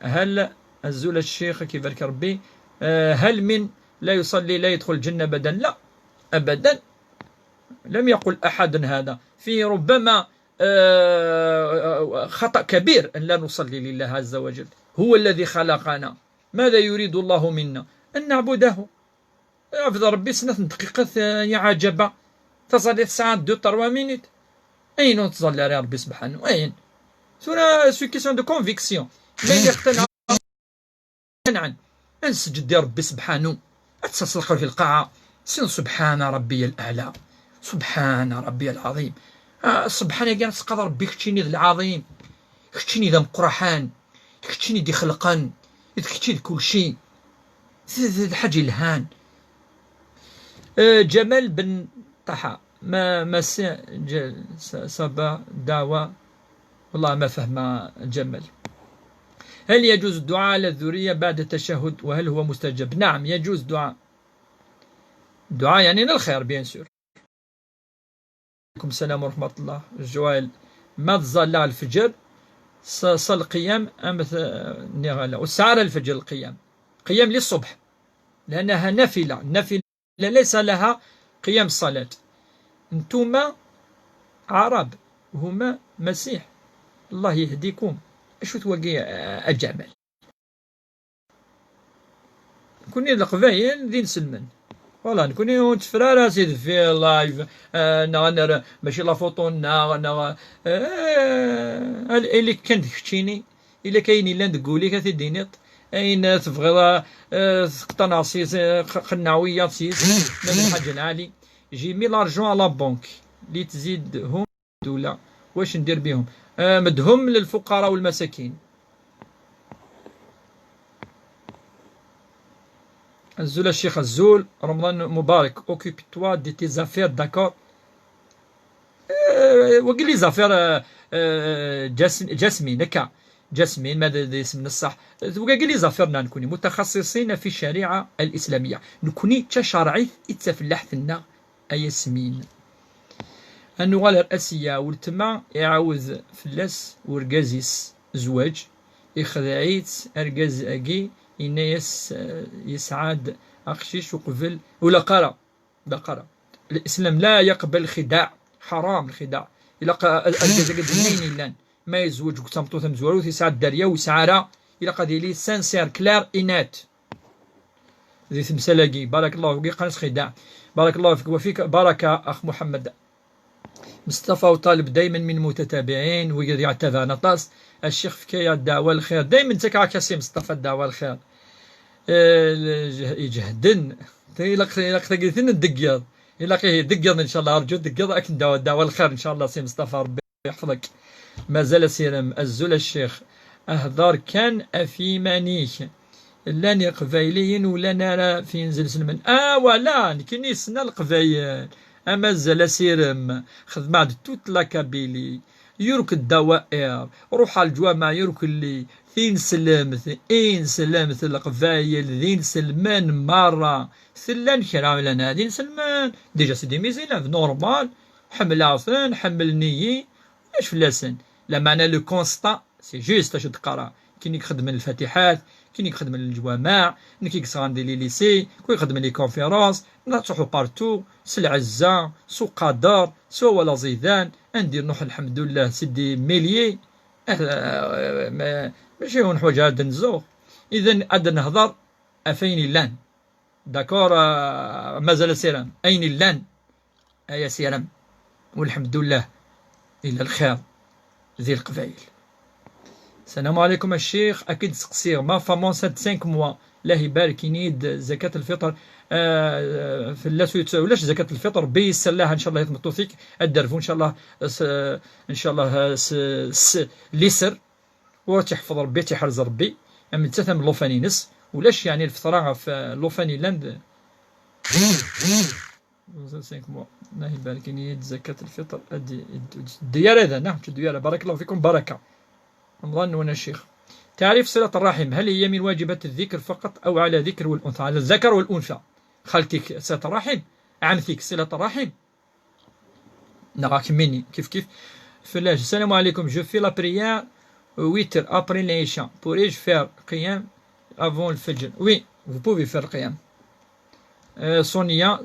هل الزول الشيخ كيف ربي هل من لا يصلي لا يدخل الجنة أبدا؟ لا أبدا لم يقل أحد هذا في ربما خطأ كبير أن لا نصلي لله عز وجل هو الذي خلقنا ماذا يريد الله منا أن نعبده أفضل ربي سنة دقيقة يا عجبا تصلي ساعات 2-3 مينوت أين تصلي على ربي سبحانه أين سو كيسيون دو كونفيكسيون ما يقتنع نسجد يا ربي سبحانه أتصلق في القاعة سبحان ربي الأعلى سبحان ربي العظيم سبحان يا تقدر ربي كتشيني ذا العظيم كتشيني ذا مقرحان كتشيني دي خلقان كتشيني كل شيء حاجة الهان. جمال بن طحا ما صبا دعوة والله ما فهم جمال. هل يجوز الدعاء على الذرية بعد التشهد وهل هو مستجب؟ نعم يجوز دعاء يعني للخير بيان سور. عليكم السلام ورحمة الله. الجوال ما تصلى الفجر صل قيام نغلا والسعر الفجر القيام للصبح لأنها نافلة ليس لها قيام الصلاة. انتوما عرب وهما مسيح، الله يهديكم. اشو توقي الجمل كوني القبايل دين سلمان فوالا نكوني تفرارا سيد في لايف نغنر ماشي لا فوتو نغ اللي كانت كتشيني الا كاين الا تقولي كتدينيط اين تبغي تقتنع سيس قناويه سيس من الحاج العالي جي مي لارجون على بنك اللي تزيدهم الدوله واش ندير بهم مدهم للفقراء والمساكين. الزول الشيخ الزول رمضان مبارك اوكيبي توا دي تي زافير داكور وقل لي زافير جاسمين هكا جاسمين ماذا اسم الصح وقال لي زافرنا نكوني متخصصين في الشريعة الإسلامية نكوني تشرعي يتفلح ثنا أي سمين النغال الرئاسية والتما يعاوز فلاس ورقازيس زواج يخدعيت أرقاز أجي إن يسعاد أخشيش وقبل ولا قرا بقرة. الإسلام لا يقبل الخداع، حرام الخداع. إلا أرقاز أجي لان ما يزوج وكتمطو تمزورو يسعى الدارية ويسعى إلا قادي لي سانسير كلار إنات ذي تمسلاقي بارك الله فيك قناة خداع بارك الله فيك وفيك بركة أخ محمد مصطفى وطالب دايما من متتابعين ويقدر يعتذر نطاس الشيخ فكاية الدعوة الخير دايما تكا كاسي مصطفى الدعوة الخير يجهدن إلا قلتين الدقيض إلا دقيض إن شاء الله أرجو دقيض أكن الدعوة الخير إن شاء الله سي مصطفى ربي يحفظك. مازال سيرم الزول الشيخ أهدار كان أفيمانيك لاني قبايليين ولا نرى في نزل سلمان ولا كني سنا القبايل أما زال سيرم خدمة توت لا كابيلي يرك الدوائر روح الجوامع يرك اللي ثين سلمت سلمت القبايل ذين سلمان مرة سلان كرام لنا ذين سلمان ديجا سيدي ميزينا نورمال حمل عصان حمل نيي اش فلاسن لا معنى لو كونستا سي جوست اش تقرا كي يخدم الفاتحات كي يخدم الجوامع كي يقصر دي لي ليسي كي يخدم لي كونفيرونس نروحو بارتو سلعزة سوق قدر سوا ولا زيدان ندير نوح الحمد لله سيدي ميليي ماشي هون حوايج هاد نزوغ اذا عاد نهضر افين اللان داكور مازال سيرام اين اللان ايا سيرام والحمد لله إلى الخير ذي القبائل. السلام عليكم الشيخ أكيد سقسير ما فامون سات 5 موا الله يبارك ينيد زكاة الفطر في الله ولاش زكاة الفطر بيس الله إن شاء الله يثمطو فيك الدرفو إن شاء الله إن شاء الله ليسر وتحفظ ربي تحرز ربي من تثم لوفاني نس ولاش يعني الفطرة في لوفاني لاند 5 موا الله يبارك ينيد زكاة الفطر الديار هذا نعم الديار بارك الله فيكم بركة رمضان وانا الشيخ. تعريف صلة الرحم هل هي من واجبات الذكر فقط أو على ذكر والأنثى على الذكر والأنثى خالتك صلة الرحم عمتك صلة الرحم نراك مني كيف فلاش. السلام عليكم جو في لا بريير 8 après l'Aïcha pourrais-je faire قيام avant le fajr oui vous pouvez faire قيام. صونيا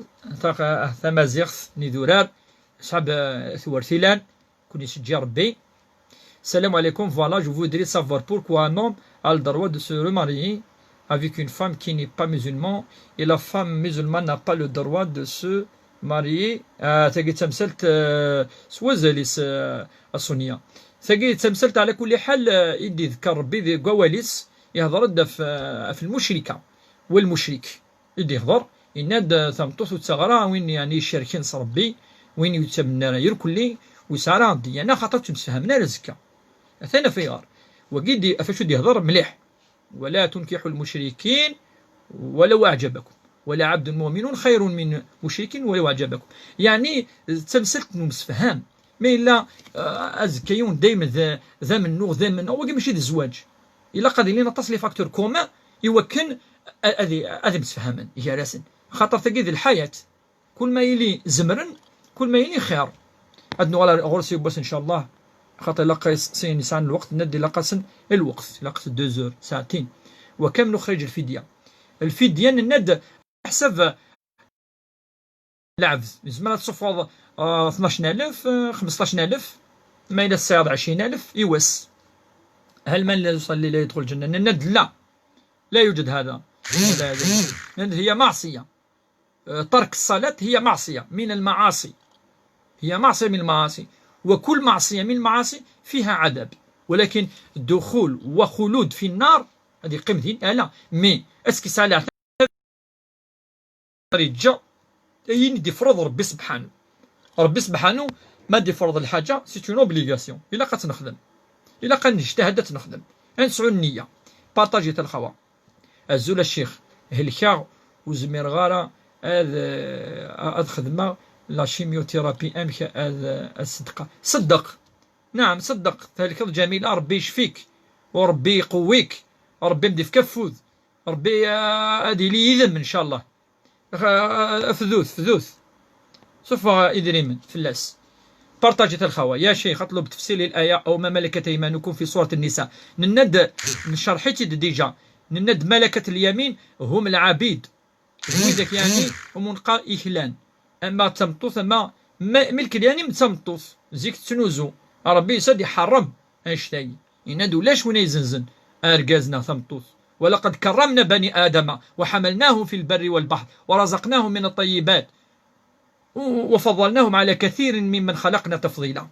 ثمازيغ ندورار صحاب ثورثيلان كوني سجي ربي. السلام عليكم voilà je voudrais savoir pourquoi un homme a le droit de se remarier avec une femme qui n'est pas musulmane et la femme musulmane n'a pas le droit de se marier. تاقي تمثلت سوازاليس الصونية تاقي تمثلت على كل حال يدي ذكر ربي ذي قواليس يهضر في المشركة والمشرك يدي يهضر يناد ثمطوث وتغرى وين يعني الشركين صربي وين يتمنى راير كلي وسارة دي أنا خاطر تمسفهمنا رزكا أثنى فيار وقيدي أفشو دي هضر مليح ولا تنكحوا المشركين ولو أعجبكم ولا عبد مؤمن خير من مشرك ولو أعجبكم يعني تمسلت مسفهام ما إلا أزكيون دايما ذا من نوغ ذا من أو ماشي ذا الزواج إلا قادر لينا تصلي فاكتور كوما يوكن هذه مسفهما يا راسن خاطر تقيد الحياة كل ما يلي زمرن كل ما يلي خير أدنو على غرسي بس إن شاء الله خاطر لقيس سين يسعن الوقت ندي لقسن الوقت لقس 2 زور ساعتين وكم نخرج الفدية ند حسب العبد زعما تصفر 12000 15000 ما إلى الصياد 20000 يوس. هل من لا يصلي لا يدخل الجنة؟ الند لا يوجد هذا. هي معصية. ترك الصلاة هي معصية من المعاصي، هي معصية من المعاصي، وكل معصية من المعاصي فيها عذاب، ولكن الدخول وخلود في النار هذه قيمة دين. لا مي اسكي صالح رجع يدي فرض ربي سبحانه. ربي سبحانه ما دي فرض الحاجة سي اون اوبليغاسيون. إلا قد نخدم، إلا قد اجتهدت نخدم، نسعو النية. بارطاجيت الخوا الزول الشيخ هلكا وزمير غارة هاد خدمة لا شيميوثيرابي أمك الصدقة. صدق، نعم صدق، ذلك جميلة. ربي يشفيك وربي يقويك، ربي يمدي في كفوذ، ربي هادي لي يذم إن شاء الله. فذوث سوف يدري من فلاس. بارطاجيت الخوا يا شيخ اطلب تفسير الآية أو ما ملكت أيمانكم في سورة النساء. نند شرحتي ديجا. نند ملكة اليمين هم العبيد ويدك يعني ومنقى إخلان. أما تمطوث أما ملك يعني متمطوث زيك تنوزو ربي يسد يحرم أشتاي ينادو لاش وين يزنزن أرجازنا ثمطوث. ولقد كرمنا بني آدم وحملناهم في البر والبحر ورزقناهم من الطيبات وفضلناهم على كثير ممن خلقنا تفضيلا.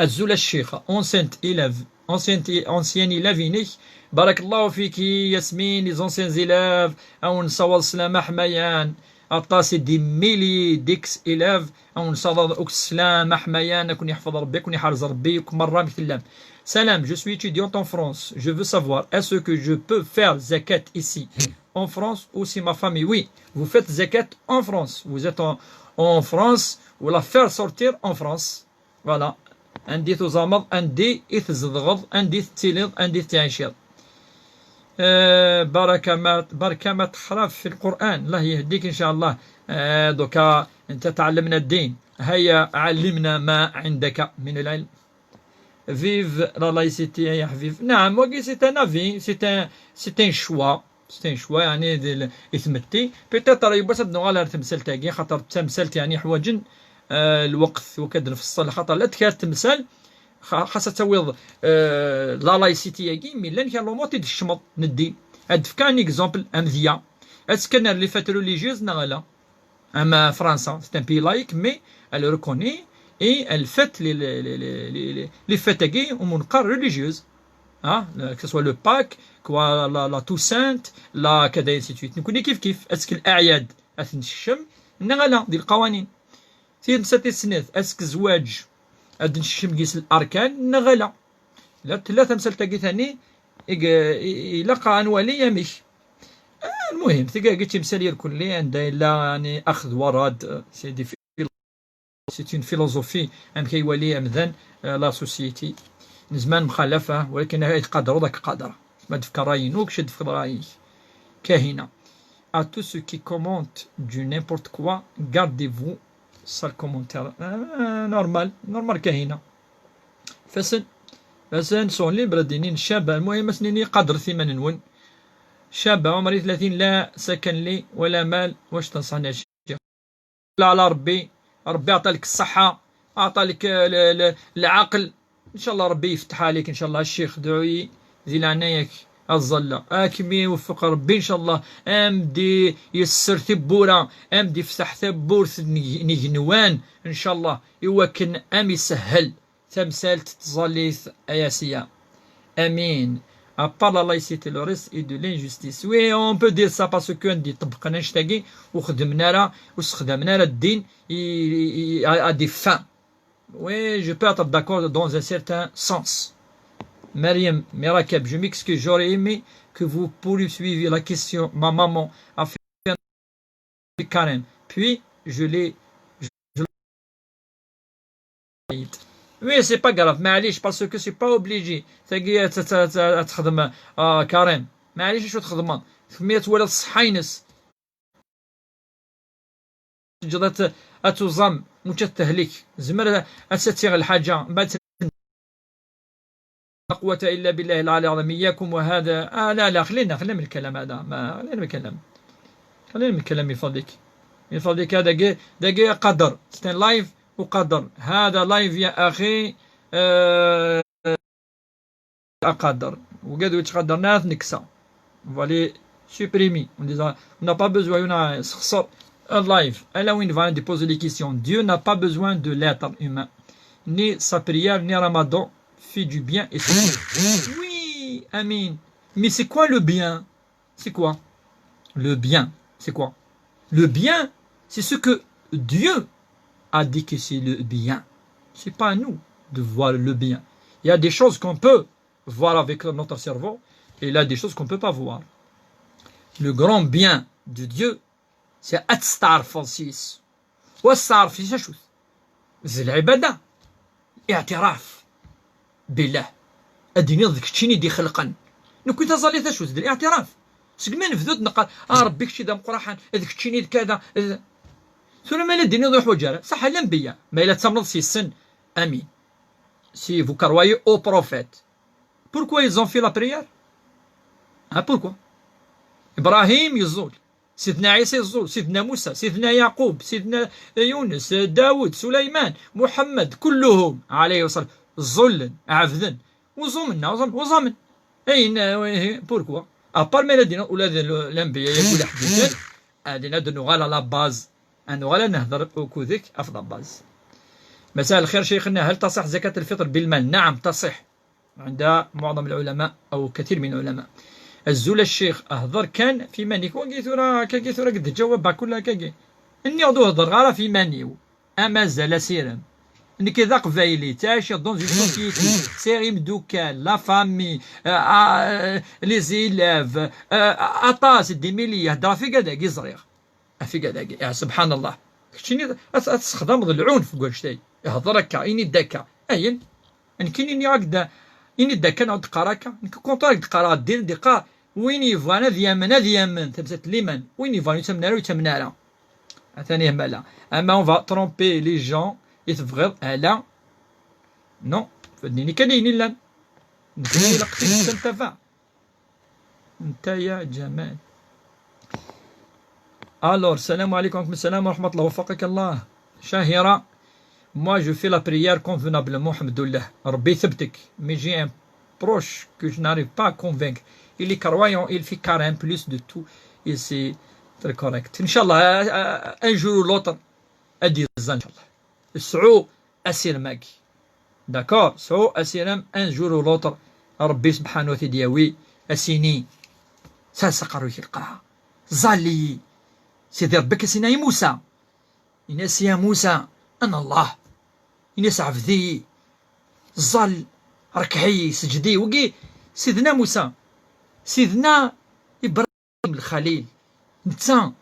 الزول الشيخة ancien élève إنيك بارك الله فيك ياسمين لي زونسيان زيلاف أو نصوص سلامة حميان أطاسي دي ميلي ديكس إلاف أو نصوص سلامة حميان كون يحفظ ربي كون يحرز ربي كون مرة مثل Salam, je suis étudiante en France. Je veux savoir, est-ce que je peux faire zakat ici, en France, ou si ma famille? Oui, vous faites zakat en France. Vous êtes en France, vous la faire sortir en France. Voilà. عندي تزامض، عندي يتزدغض، عندي تتلض، عندي تعشر. بركة ما تخرف في القرآن. الله يهديك إن شاء الله. دوكا أنت تعلمنا الدين، هيا علمنا ما عندك من العلم. Vive la laïcité يا حبيب. نعم وكي سي ان افي، سي ان شوا، سي ان شوا يعني يثمتي بيتيتر يبغى تبنوا على تمثال تاعي خاطر تمثال يعني حواجن الوقت وكاد نفصل خاطر لا تكاد تمثال خاصها تويض لا لايسيتي ياكي مي لان كان لوموتي د الشمط ندي هاد كان اكزومبل امذيه اسكن لي فات ريليجيوز نغلا اما فرنسا سي ان بي لايك مي elle reconnaît et elle fête les fêtes ومنقر religieuse que ce soit le Pâques quoi la Toussaint la كذا سيتويت نكون كيف اسك الاعياد اثنشم نغلا ديال القوانين سيد مساتي السنات اسك الزواج اد نشم قيس الاركان نغلا لا ثلاثه مسلتا ثاني يلقى انواليه مش المهم تلقى قلت مسالي الكلي عندها الا يعني اخذ وراد سيدي سيت اون فيلوزوفي ام كيولي امذان لا سوسيتي زمان مخالفه ولكن يقدروا ذاك قدره ما تفكر راينوك شد في رايك كاهنه à tous ceux qui commentent du n'importe quoi gardez-vous ça le commentaire normal كاهنه فسن سون ليبر دينين شابه المهم سنيني قدر ثمن نون شابه عمري 30 لا سكن لي ولا مال واش تنصحني شيخ؟ لا على ربي عطالك الصحة عطالك العقل إن شاء الله ربي يفتح عليك إن شاء الله. الشيخ دعوي زين عنايك الظلة أكمي يوفق ربي إن شاء الله. أمدي يسر ثبورة أمدي يفتح ثبور نجنوان إن شاء الله يوكن أم يسهل تمثال تظليث أياسية أمين. À part la laïcité, le reste est de l'injustice. Oui, on peut dire ça parce que عندي طبقنا نشتاقي وخدمنا راه واستخدمنا راه الدين à des fins. Oui, je peux être d'accord dans un certain sens. Mariam Mirakab, je m'excuse, j'aurais aimé que vous poursuiviez la question. Ma maman a fait un carême, puis je l'ai. Oui, c'est pas grave, معليش parce que c'est pas obligé. تلقى تخدم كريم معليش شو تخدم سميت ولد صحينس جدات اتوزم متتهلك زمر اساتيغ الحاجه بعد لا قوه الا بالله العلي العظيم اياكم. وهذا لا خلينا من الكلام هذا ما خلينا من الكلام من الكلام بفضلك. يفضلك دقيقة قدر ستين لايف وقدر هذا لايف يا أخي قدر وقد قدرناه نكسا فالي supprimer en disant on n'a pas besoin on sort un live là où il va déposer les questions. Dieu n'a pas besoin de l'être humain ni sa prière ni Ramadan fait du bien et c'est tout. Oui, amin. Mais c'est quoi le bien? C'est quoi le bien? C'est quoi le bien? C'est ce que Dieu a dit que c'est le bien. C'est pas à nous de voir le bien. Il y a des choses qu'on peut voir avec notre cerveau et il y a des choses qu'on peut pas voir. Le grand bien de Dieu c'est أتستعرف فالسيس واستعرف في شو زي العبادة اعتراف بالله الدنيا ذيك تشيني دي خلقا نكون تظلي تشوز دي الاعتراف سكما نفذوت نقال ربي كشي دام قرحان ذيك تشيني كذا ثم ما الدنيا ضيح وجاره صح الانبياء ما الا تمرض سي السن امين si vous croyez aux prophètes pourquoi ils ont fait la prière pourquoi إبراهيم يزول سيدنا عيسى يزول سيدنا موسى سيدنا يعقوب سيدنا يونس داود سليمان محمد كلهم عليه الصلاة زل عفذن وزمنا وزمن أين بوركوا أبار ما لدينا أولاد الأنبياء يقول حديثا أدينا نغالا لا باز نغالا نهضر كوذيك أفضل باز. مساء الخير شيخنا هل تصح زكاة الفطر بالمال؟ نعم تصح عند معظم العلماء أو كثير من العلماء. الزول الشيخ أهضر كان في مانيك وقيثورا كاكيثورا قد تجاوب كلها كاكي إني أضو هضر غارة في مانيو أما زال سيرم إني كذا قبايلي تاشي دون زي سوسيتي سيري مدوكال لا فامي لي زيلاف أطاس ديميلية هضر في قداكي زريغ في قداكي يا سبحان الله كشتيني تستخدم العنف قول شتي يهضر هكا إني داكا أين إن كاينين هكذا إني داكا نعود قراكا كونطراك قرا دير دقا وين يفانا ذيامن تبسات ليمن وين يفانا يتمنى ثاني مالا اما اون فا ترومبي لي جون يتبغض على نو فدنيني كاينين لا نكوني لقيت تنتفع انت يا جمال. الور السلام عليكم ورحمة السلام ورحمة الله وفقك الله شاهرة. Moi, je fais la prière convenablement, alhamdoulilah. Rabbi thibtik. Mais j'ai un proche que je n'arrive pas à convaincre. Il est croyant, il fait carême, plus de tout. Et c'est très correct. Inch'Allah, un jour ou l'autre, à dire Inch'Allah. S'ou asir magi. D'accord? S'ou asiram un jour ou l'autre. Rabbi subhanahu wa ta'ala oui, asini. Ça saqaru yilqaha. Zali. C'est ربك سيناي موسى. إنس يا موسى أنا الله. إنس عبدي ظل ركعي سجدي وقي سيدنا موسى سيدنا إبراهيم الخليل نتا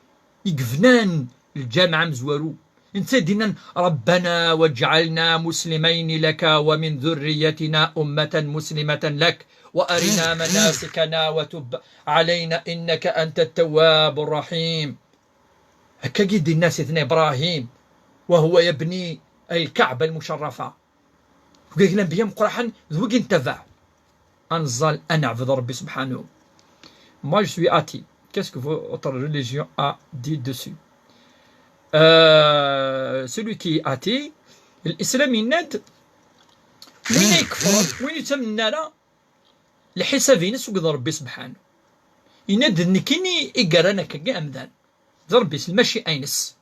يقفنان الجامعة مزوارو نتا دينا ربنا واجعلنا مسلمين لك ومن ذريتنا أمة مسلمة لك وأرنا مناسكنا وتب علينا إنك أنت التواب الرحيم. هكا قيد الناس سيدنا إبراهيم وهو يبني الكعبة المشرفة وقال الأنبياء مقرحا ذوق انتفع أنزل أن أعبد ربي سبحانه. Moi je suis athée. Qu'est-ce que votre religion a dit dessus? Celui qui est athée الإسلام يناد وين يكفر وين يتمنى له لحساب ناس وقد ربي سبحانه يناد نكيني إقرانا كاكا أمدان ربي ماشي أينس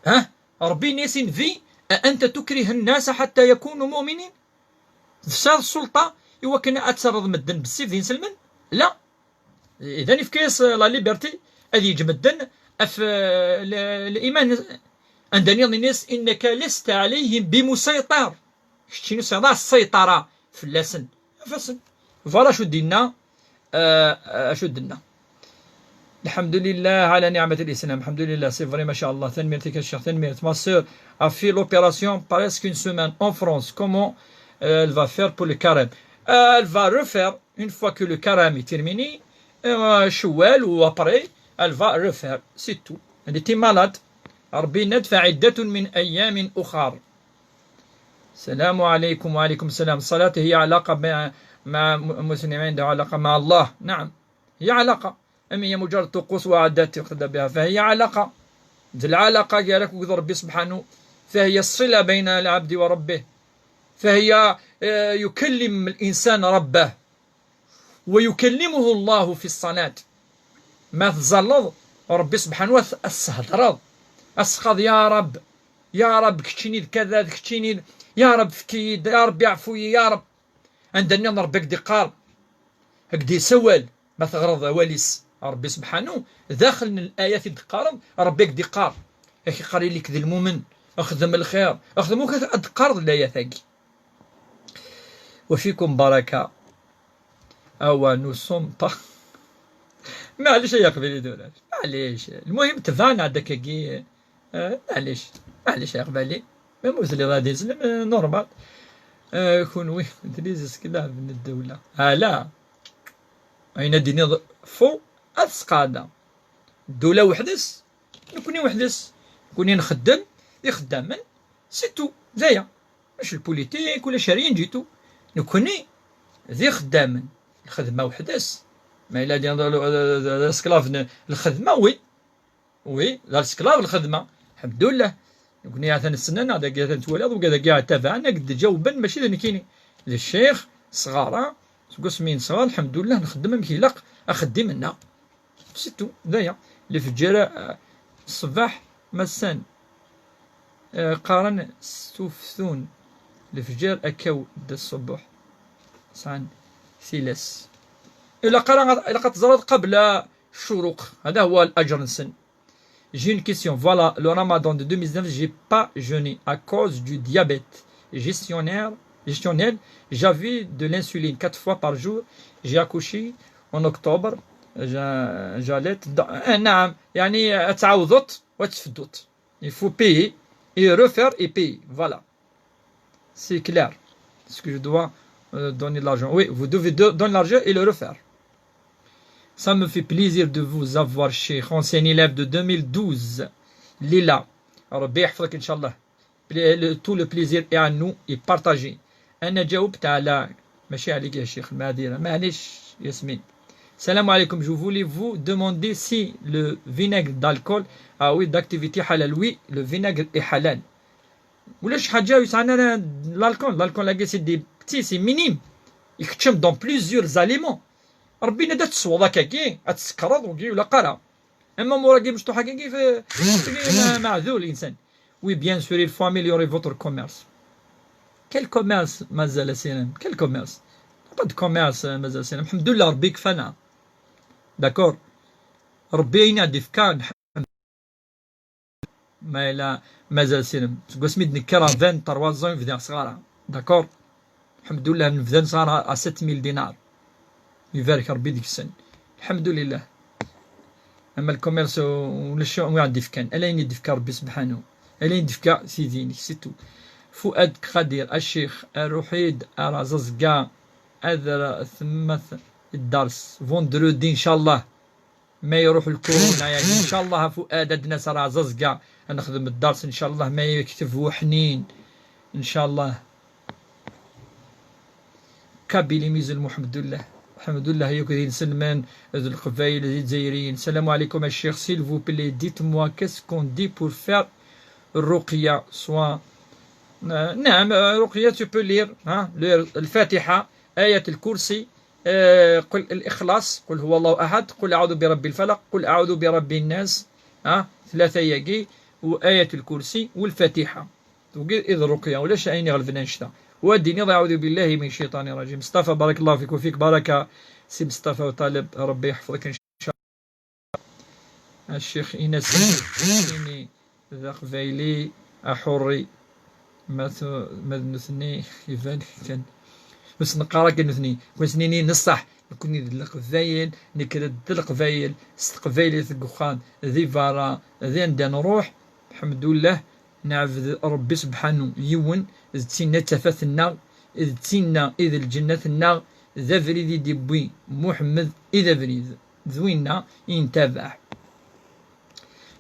ها ربي ناسين في أنت تكره الناس حتى يكونوا مؤمنين فساد السلطة إوا كان أتسرد مدن بالسيف دين سلمان لا إذا في كيس لا ليبرتي هذه يجمدن أف الإيمان عندنا الناس إنك لست عليهم بمسيطر شتينو سيطرة السيطرة في اللسن فسن فوالا شو دينا شو دينا. الحمد لله على نعمة الإسلام. الحمد لله c'est vrai ما شاء الله. تنميتك الشيخ تنميت. Ma sœur a fait l'opération presque une semaine en France. Comment elle va faire pour le carême? Elle va refaire une fois que le carême est terminé شوال ou après elle va refaire c'est tout. Elle était malade. ربي ندفع عدة من أيام أخر. السلام عليكم وعليكم السلام. الصلاة هي علاقة مع المسلمين ده علاقة مع الله. نعم هي علاقة أما هي مجرد طقوس وعادات يقتدى بها فهي علاقة العلاقة ديالك وذ ربي سبحانه، فهي الصلة بين العبد وربه، فهي يكلم الإنسان ربه ويكلمه الله في الصلاة. ما تزلط ربي سبحانه السهدرض أسقط يا رب، يا رب كتشيني كذا كتشيني، يا رب فكيد، يا رب يعفوي، يا رب عندنا ربك دي قارب هكدي سوال ما تغرض واليس ربي سبحانه داخل من الآيات الدقارب ربك دي قارب اخي قاري لك ذي المؤمن اخدم الخير اخدموك الدقارب الآيات هاكي. وفيكم بركة أو نسوم معليش يا قبيلي دولار، معليش المهم تفانا عندك كي معليش يا قبالي ميموز اللي غادي يسلم نورمال كون وي دليز كلا من الدولة لا أين ديني فو أسقادا الدولة وحدس نكوني وحدس كوني نخدم يخدم من سيتو زايا مش البوليتيك ولا شاريين جيتو نكوني ذي خدامن الخدمة وحدس ما إلا ديال الاسكلاف الخدمة وي الاسكلاف الخدمة الحمد لله نكوني عاد السنان هذا كاع نتولد وكذا كاع تابعنا قد جاوبا ماشي ذا كاينين للشيخ صغارة قسمين صغار الحمد لله نخدم مكيلق أخدم لنا سيتو ذايا اللي في الجيرة الصباح مسان قارن ستوفثون الفجر أكاو دا الصبح صعن ثلاث إلا قد زرد قبل الشروق هذا هو الأجر نسن. J'ai une question. Voilà, le ramadan de 2019, j'ai pas jeûné à cause du diabète gestionnel. J'avais de l'insuline 4 fois par jour. J'ai accouché en octobre. J'allais. نعم يعني تعوضت وتفدت. Il faut payer et refaire et payer. Voilà. C'est clair. Est-ce que je dois donner de l'argent? Oui, vous devez donner l'argent et le refaire. Ça me fait plaisir de vous avoir chez ancien élève de 2012. Lila. ربي يحفظك إن شاء الله. Tout le plaisir est à nous et partagé. أنا جاوبت على ماشي عليك يا شيخ المعذرة معليش ياسمين. Salam alaikum, je voulais vous demander si le vinaigre d'alcool a oui d'activité halal. Oui, le vinaigre est halal. ولاش حاجة يسعنا l'alcool là c'est des petits c'est minime يكتشم dans plusieurs aliments ربي ندا تصوضا كاكي اتسكرض وكي ولا قرا اما مورا كي مشطوحه كاكي في معذور الانسان. Oui bien sûr il faut améliorer votre commerce. Quel commerce مازال سينم quel commerce pas de commerce مازال سينم الحمد لله ربي كفانا داكور ربي ينادي فكان ما إلا مازال سينم قسميت نكرا 23 زون في صغارها داكور الحمد لله نفذن صار 7000 دينار يبارك ربي ديك السن الحمد لله. اما الكوميرس ولا الشو ما عندي فكان الا يني دفكا ربي سبحانه الا يني دفكا سيديني سيتو. فؤاد خدير الشيخ الرحيد اراززكا اذر ثمث الدرس فوندرودي ان شاء الله ما يروح الكورونا يعني ان شاء الله. فؤاد ادنا صرا ززكا نخدم الدرس ان شاء الله ما يكتب وحنين ان شاء الله. كابيلي ميزل محمد الله الحمد لله يكرين سلمان ذو القبائل الجزائريين. السلام عليكم الشيخ s'il vous plaît dites-moi qu'est-ce qu'on dit pour faire الرقية soit نعم رقية tu peux lire الفاتحة آية الكرسي قل الإخلاص قل هو الله أحد قل أعوذ برب الفلق قل أعوذ برب الناس ثلاثة يجي وآية الكرسي والفاتحة إذ الرقية ولا شيء غلفنا نشتا وديني أعوذ بالله من الشيطان الرجيم. مصطفى بارك الله فيك وفيك بركة سي مصطفى وطالب ربي يحفظك إن شاء الله. الشيخ إنس إني ذا قبايلي أحوري ما نثني يفان كان بس نقرا كنثني كنسنيني نصح كوني ذي القبايل نكرد ذي القبايل استقبايلي ثقخان ذي فارا ذي عندنا نروح الحمد لله نعبد ربي سبحانه يون إذ تسينا تفاثنا إذ تسينا إذ الجنة النا ذا فريد ديبوي محمد إذا فريد ذوينا ينتبع.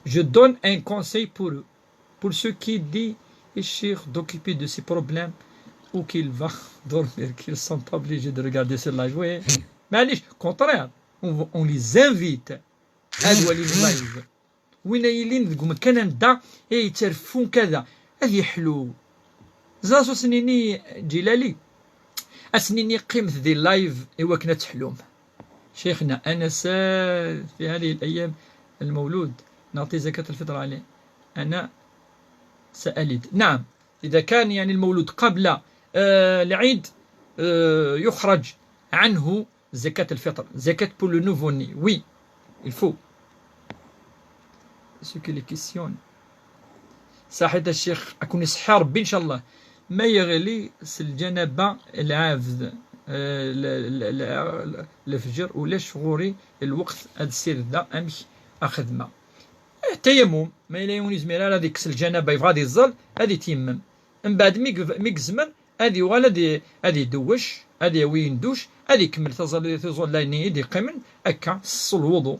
Je donne un conseil pour ceux qui disent au cheikh d'occuper de ses problèmes ou qu'il va dormir, qu'ils sont obligés de regarder ce live. Oui, mais allez, contraire, on les invite à aller live وين يلين ذوك مكان دا يترفون كذا هذه حلو زاسو سنيني جلالي اسنيني قيمت ذي اللايف ايوا كنا تحلوم شيخنا انا في هذه الايام المولود نعطي زكاة الفطر عليه انا سألد نعم اذا كان يعني المولود قبل العيد يخرج عنه زكاة الفطر زكاة pour le nouveau-né oui il faut ce que les questions صحيح الشيخ أكون يصحى ربي إن شاء الله ما يغلي الجنابة العافذ الفجر ولا شغوري الوقت السير ذا أمش أخذ ما التيمم ما لا يوني زمير هذه كس الجنابة يبغى هذه الظل هذه تيمم من بعد ميك زمن هذه ولا هذه دوش هذه وين دوش هذه كمل تظل لاني يدي قمن أكا الوضوء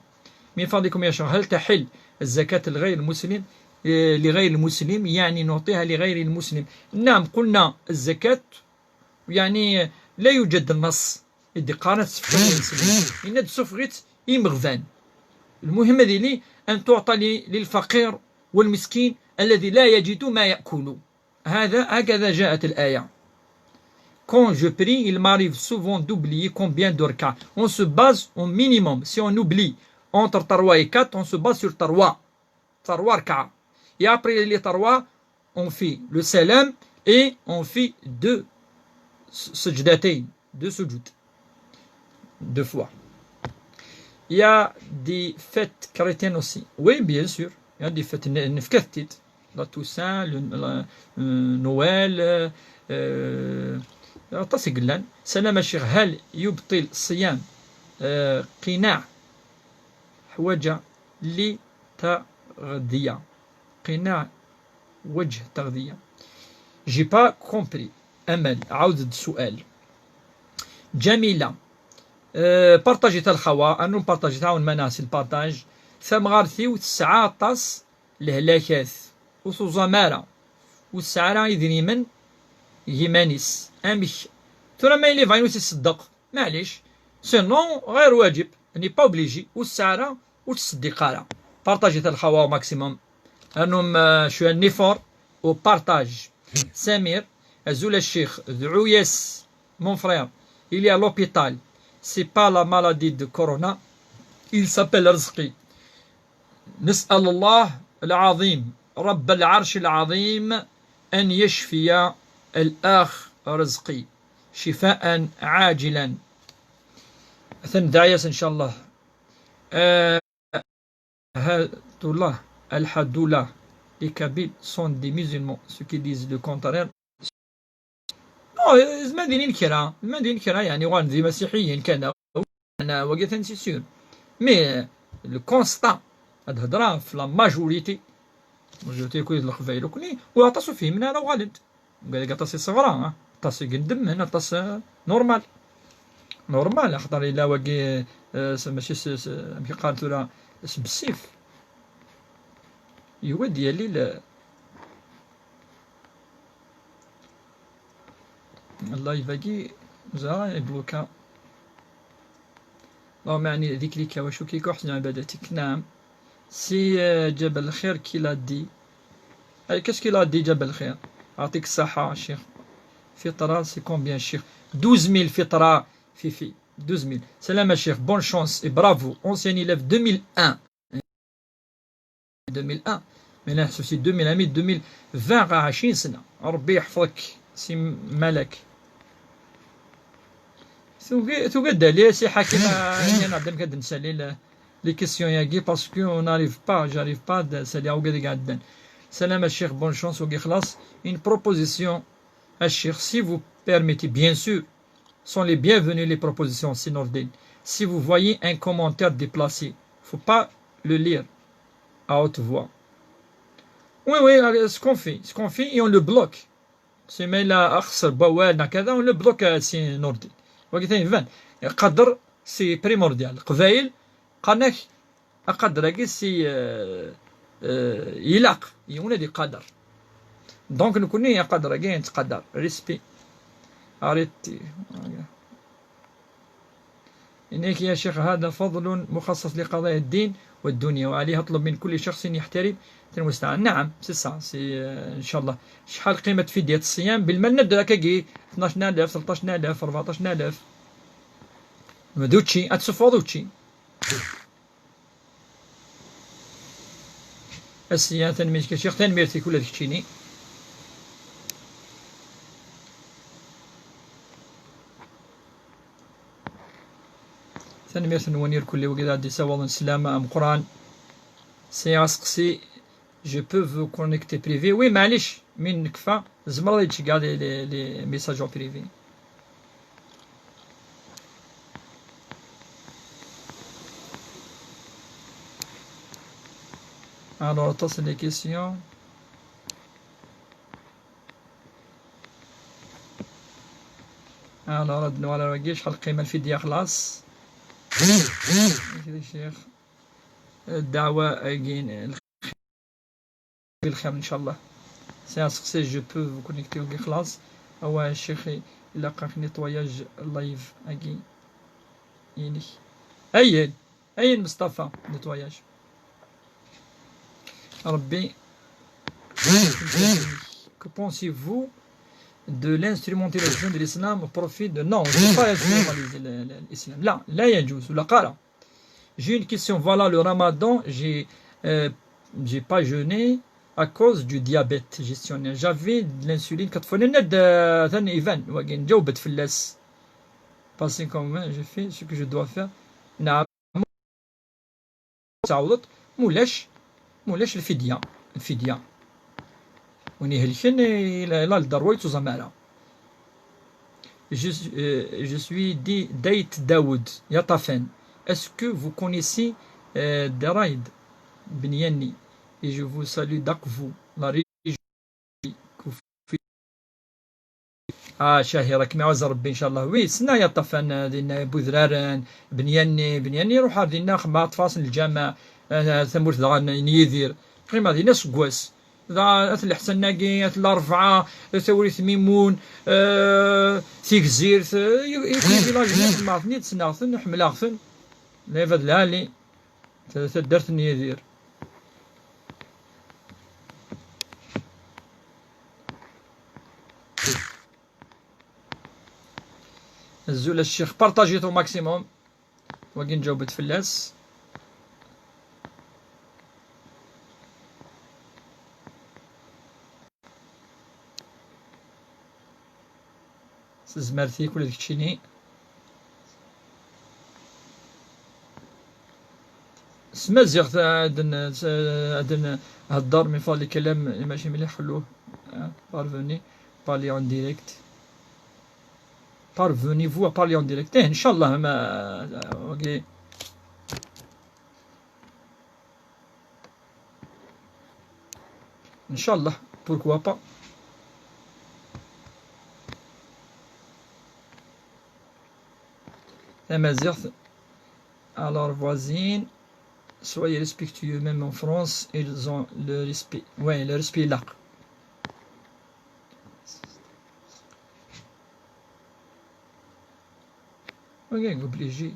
من فضلكم يا شيخ هل تحل الزكاة لغير المسلم لغير المسلم يعني نعطيها لغير المسلم نعم قلنا الزكاة يعني لا يوجد النص يدي قارنت سفغيت إن سفغيت يمغفان المهم لي أن تعطى للفقير والمسكين الذي لا يجد ما يأكل هكذا جاءت الآية Quand je prie, il m'arrive souvent d'oublier combien de rak'ah. On se base au minimum. Si on oublie entre 3 et 4, on se base sur 3 rak'ah. Et après les 3, on fait le salam et on fait 2 sujdatayn, 2 sujud. 2 fois. Il y a des fêtes chrétiennes aussi. Oui, bien sûr. Il y a des fêtes nefkatit. La Toussaint, le Noël, تصقلن سلام الشيخ هل يبطل صيام قناع حوجة لتغذية قناع وجه تغذية j'ai pas compris أمل عودة السؤال جميلة بارطاجي الخوا أنو بارطاجي تعاون مناسل بارطاج ثم غارثي وتسعة طاس الهلاكات وصوزامارة والسعارة إذن من يمانيس أمش ترى ما يلي فاينوس يصدق معليش سينون غير واجب اني با اوبليجي والسعرة وتصدقارة بارطاجي الخوا ماكسيموم انهم شو نيفور وبارطاج سمير زول الشيخ ذعويس مون فرير il est à l'hôpital c'est pas la maladie de corona il s'appelle رزقي نسأل الله العظيم رب العرش العظيم أن يشفي الأخ رزقي شفاء عاجلا دعيس إن شاء الله هادولا الحدولا les Kabyles sont des musulmans ceux qui disent le contraire المدينين كرا يعني وان ذي مسيحيين كان أنا وقت سي سور مي لو كونستا هاد هضره في لا ماجوريتي كويس الخفايل وكني وعطاسو فيه من انا وغالد قال لك عطاسي صغرى عطاسي قدم هنا عطاس نورمال خاطر الا واقي ماشي كي قالت له بالسيف يوا ديالي الله يباقي زا بلوكا اللهم يعني ذكرك وشكرك وحسن عبادتك نعم سي جبل الخير كي لا دي كاش كي لا دي جبل الخير يعطيك الصحة الشيخ فطرة سي كومبيان الشيخ 12000 فطرة في 12000 سلام الشيخ بون شانس اي برافو اونسيان إليف 2001 مي نحسو سي 2020 راه 20 سنة ربي يحفظك سي ملك توقد لي سي حكيم انا نبدا نقد نسالي لي كيسيون ياكي باسكو اون ناريف با جاريف با سالي وقد قاعدين سلام الشيخ بون شانس وقي خلاص une proposition الشيخ si vous permettez bien sûr sont les bienvenus les propositions Sinordine si vous voyez un commentaire déplacé faut pas le lire à haute voix oui ce qu'on fait et on le bloque c'est mais là اخسر بوالنا كذا on le bloque Sinordine وقت ثاني قدر سي بريمورديال قبايل قناك أقدر سي يلاق يولد قدر دونك نكوني قدر أجين تقدر ريسبي أريتي إنك يا شيخ هذا فضل مخصص لقضايا الدين والدنيا، وعليه أطلب من كل شخص يحترم المستعان. نعم سي سا سي إن شاء الله. شحال قيمة فدية الصيام بالمال؟ نبدأ كي 12000 13000 14000 دوتشي أتسفو دوتشي الصيام تنميتك يا شيخ تنميرتي كل داكشيني. تنميرت نوانير كل وقت عندي سواء السلامة أم قرآن سياسقسي جو بو فو كونيكتي بريفي. وي معليش من نكفى زمرا يجي كاع لي ميساج بريفي. Alors attention les questions. Alors ردنا على واقي شحال القيمة الفدية خلاص. الشيخ الدعوة أجين بالخير إن شاء الله. سياسقسي جو بو فو كونيكتي وقي خلاص. هو الشيخ إلا قاك نيطواياج لايف أجي يعني أين مصطفى نيطواياج ربي. Que pensez-vous de l'instrumentalisation de l'islam au profit de... Non, je ne veux pas instrumentaliser l'islam. Là, là, يجوز. ولا قال. J'ai une question. Voilà, le ramadan, j'ai pas jeûné à cause du diabète gestionnaire. J'avais de l'insuline. كتفوني ثاني إيفان وكاين جاوبت فلاس. Passé comme j'ai fait ce que je dois faire. نعم. تعوضت مولاش الفدية ونهلكن لا الدرويت زمارة. Je suis Date Daoud Yatafen. Est-ce que vous connaissez Daraïd Bniani? Et je vous salue d'Akvou, la région. شاهرك معوز ربي إن شاء الله. وي سنا يطفن دينا بوذرارن بنياني روح دينا مع تفاصيل الجامع ثمورت دغان نيذير قيمة دينا سكواس ذا أثل الحسن ناقي أثل الأربعة ثوريث ميمون تيكزير يكون فيلاج معثني تسناغثن نحملاغثن ليفاد العالي تدرت نيذير. الزول الشيخ بارطاجيتو ماكسيموم وكين جاوبت فلاس. زمرتي كل داكشيني سمازيغ عندنا هالدار من فضل الكلام ماشي مليح خلوه بارفوني بارلي اون ديريكت. Parvenez-vous à parler en direct? Inch'Allah, ok. Inch'Allah, pourquoi pas? Alors, voisine, soyez respectueux, même en France, ils ont le respect. Ouais, le respect est là. Ok, obligé.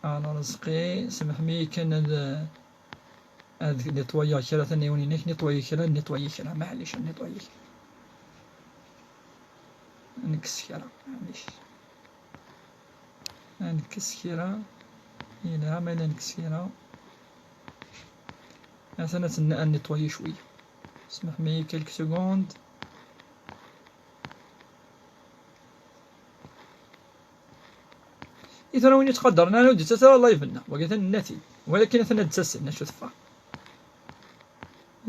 Alors, سامحني كان هذا نيطوايا كرا ثاني ونينيك نيطوايا كرا معليش نيطوايا نكس كرا معليش نكس كرا إلا ما نكس كرا مثلا نيطوايا شوية. سامحني كالك سكوند. إذا وين يتقدرنا أنا ودي تسال الله يفنى وقيت الناتي ولكن أنا نتسسل نشوف ثفا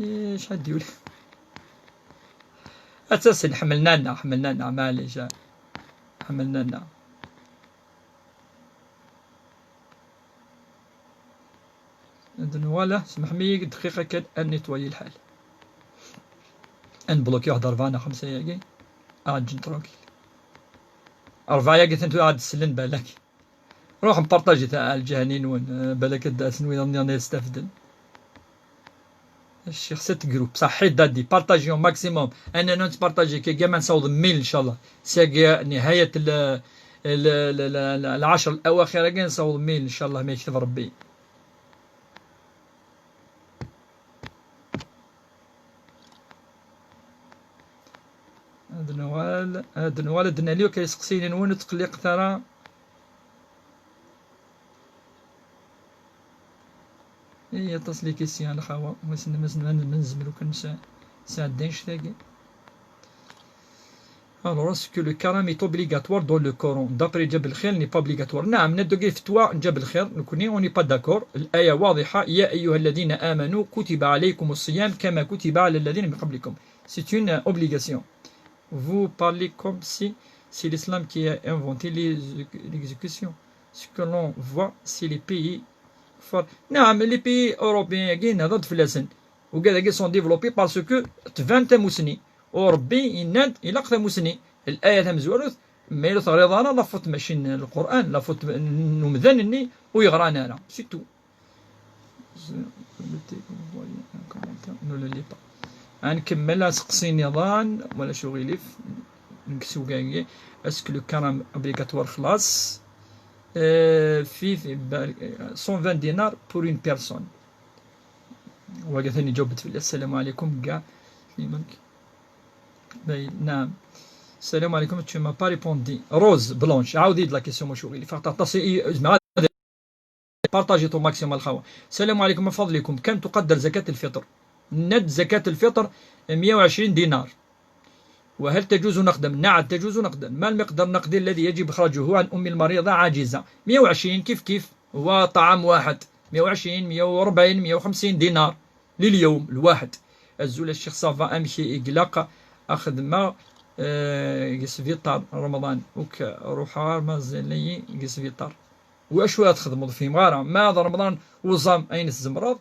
إيش هاد يقول أتسسل حملنا معليش حملنا إذن ولا سمح لي دقيقة كاد نيطوايي الحال نبلوكي واحد 4 5 ياكي أجي تروكي 4 ياكي ثنتو عاد تسلن بالك روح نبارطاجي تاع الجهنين وين بالك الداس نوين نستافدن. الشيخ 6 جروب بصح حيد دادي بارطاجيو ماكسيموم. انا نتبارطاجي كي كاع ما نصوض 1000 ان شاء الله، ساق نهايه العشر الاواخر كاع نصوض 1000 ان شاء الله ما يكتب ربي. هاد نوال دنا ليو كيسقسيني نون تقليق ترى هي تصلي كيسيان الخوا منزملو كنسا ساعدينش تاقي. Alors, est-ce que le karam est obligatoire dans le Coran? D'après Jabal Khir, n'est pas obligatoire. نعم ندوقي فتوى جبل خير نكوني اوني با داكور. الآية واضحة يا أيها الذين آمنوا كتب عليكم الصيام كما كتب على الذين من قبلكم. C'est une obligation. Vous parlez comme si c'est l'islam qui a inventé l'exécution. Ce que l'on voit, c'est les pays forts. نعم les pays européens كاين هذا تفلسن وكذا sont développés parce que 20 مسني وربي يناد إلا قتا مسني الآية تمزورث ما يلث رضانا لفت ماشين القرآن لفت نمذنني ويغرانا لا سي تو. نكمل سقسي نظام ولا شو غيليف نكسو كاع اسكو لو كرام اوبليغاتوار خلاص في 120 دينار بور اون بيرسون. وقال ثاني جاوبت في السلام عليكم كاع نعم السلام عليكم. tu m'as pas répondu روز بلونش عاودي لا كيسيون مشو غيلي فاعتصي بارطاجي تو ماكسيمال الخوا. السلام عليكم من فضلكم كم تقدر زكاة الفطر؟ ند زكاة الفطر 120 دينار. وهل تجوز نقدا؟ نعم تجوز نقدا. ما المقدار النقدي الذي يجب إخراجه عن أم المريضة عاجزة؟ 120 كيف هو طعام واحد 120 140 150 دينار لليوم الواحد. الزول الشيخ صافا أمشي إقلاق أخذ ما قس فيطار رمضان وك روحها ما زلي قس فيطار وأشوا تخدموا في مغارة ما هذا رمضان وزام أين الزمراض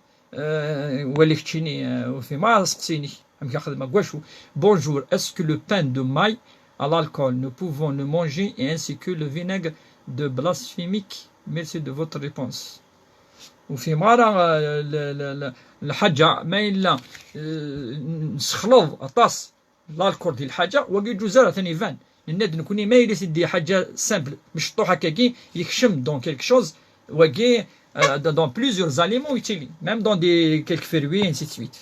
ولي كتشيني وفي ما سقسيني أم كخدمة قواشو. Bonjour, est-ce que le pain de maille à l'alcool nous pouvons le manger et ainsi que le vinaigre de blasphémique? Merci de votre réponse. وفي مرة الحاجة ما إلا نسخلط أطاس الألكول ديال الحاجة وكي جوزارة ثاني فان الناد نكوني ما يليس يدي حاجة سامبل مش طوحة كاكي يكشم دون كيلك شوز وكي دون بليزيور زاليمون يتيلي ميم دون دي كيلك فروي انسي سويت.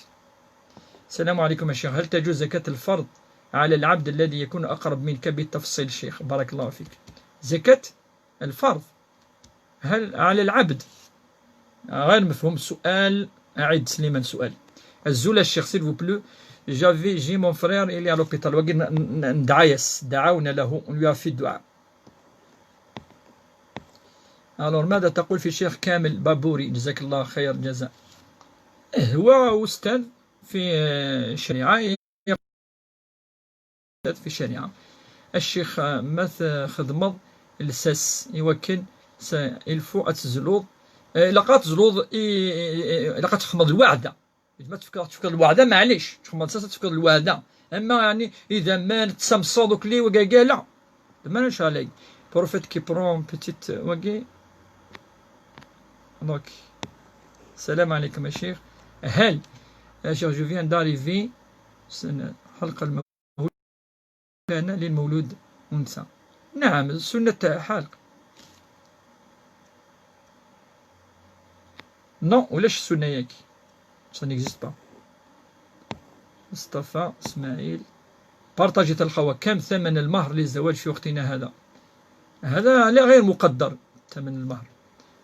السلام عليكم يا شيخ هل تجوز زكاة الفرض على العبد الذي يكون أقرب منك بالتفصيل الشيخ بارك الله فيك. زكاة الفرض هل على العبد غير مفهوم السؤال أعيد سليمان سؤال. الزول الشيخ سيل فو بلو جي مون فرير إلي على لوبيتال وقي ندعايس دعونا له ونلوي في الدعاء. ألور ماذا تقول في الشيخ كامل بابوري جزاك الله خير جزاء؟ هو أستاذ في الشريعة في الشريعة. الشيخ مث خدمض الساس يوكل الفو أتزلوض لقات زلوض لقات تخمض الوعدة ما تفكر الوعدة معليش تخمض ساسا تفكر الوعدة أما يعني إذا ما تسمصو كلي وكاكا لا ما نش عليك بروفيت كي برون بتيت وكي دونك. السلام عليكم يا شيخ هل يا شيخ جو فيان داريفي حلقة المولود كان للمولود أنثى. نعم سنة حلق نو ولاش السنة ياكي سا نيكزيست با. مصطفى اسماعيل بارطاجيت الخوا كم ثمن المهر للزواج في وقتنا هذا؟ هذا لا غير مقدر ثمن المهر.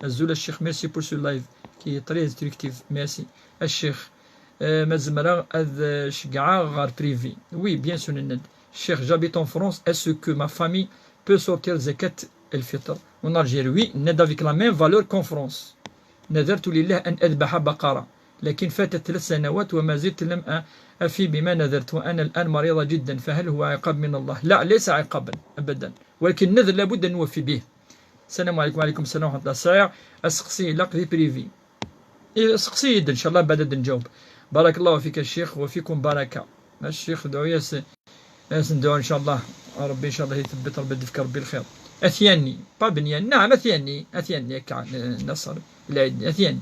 الزول الشيخ ميرسي بور سو لايف كي تري انستركتيف ميرسي. الشيخ مازمرا هذا شقعة غار بريفي وي بيان سور الند. الشيخ جابيت اون فرونس اسو كو ما فامي بو سورتير زكاة الفطر اون الجيري وي ند افيك لا ميم فالور كون فرونس. نذرت لله أن أذبح بقرة لكن فاتت 3 سنوات وما زلت لم أفي بما نذرت وأنا الآن مريضة جدا فهل هو عقاب من الله؟ لا ليس عقابا أبدا ولكن النذر لابد أن نوفي به. السلام عليكم وعليكم السلام ورحمة الله. الساعة أسقسي لقضي بريفي أسقسي إن شاء الله بعد نجاوب. بارك الله فيك الشيخ وفيكم بركة. الشيخ دعوية ندعو إن شاء الله ربي إن شاء الله يثبت ربي يدفك ربي الخير. أثياني با بنيان نعم أثياني نصر العيد أثياني.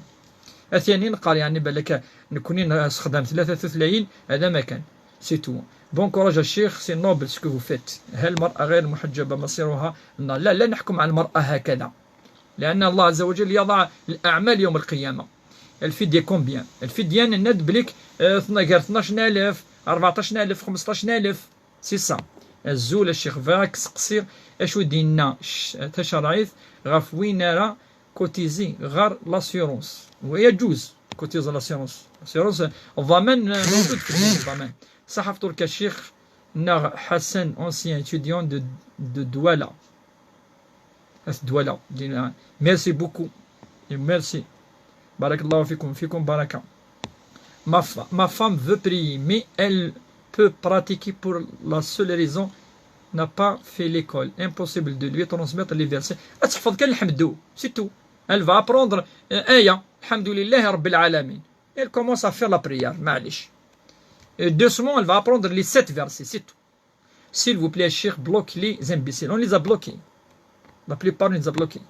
الثاني نقال يعني بالك نكوني نستخدم 3 ثلاثين هذا ما كان سي تو. بون كوراج الشيخ، سي نوبل سكو فو فيت. هل المرأة غير محجبة مصيرها؟ لا، لا نحكم على المرأة هكذا، لأن الله عز وجل يضع الأعمال يوم القيامة. الفدية كومبيان؟ الفدية ند بليك 12000 14000 15000 سي سا. الزول الشيخ فاك سقسير اشو دينا تشرعيث غاف وين راه كوتيزي غار لاسيورونس، ويجوز كوتيزي لاسيورونس. الضمان موجود في الضمان. صحف تركي الشيخ ناغ حسن اونسيان اتيديون دو دوالا دوالا. ميرسي بوكو، ميرسي، بارك الله فيكم بركة. Ma femme veut prier, mais elle peut pratiquer pour la seule raison n'a pas fait l'école. Impossible de lui transmettre les versets. أتحفظ كان الحمد c'est tout. Elle va apprendre آية الحمد لله رب العالمين. Elle commence à faire la prière, معليش. Doucement, elle va apprendre les 7 versets, c'est tout. S'il vous plaît, Cheikh, bloque les imbéciles. On les a bloqués. La plupart, on les a bloqués.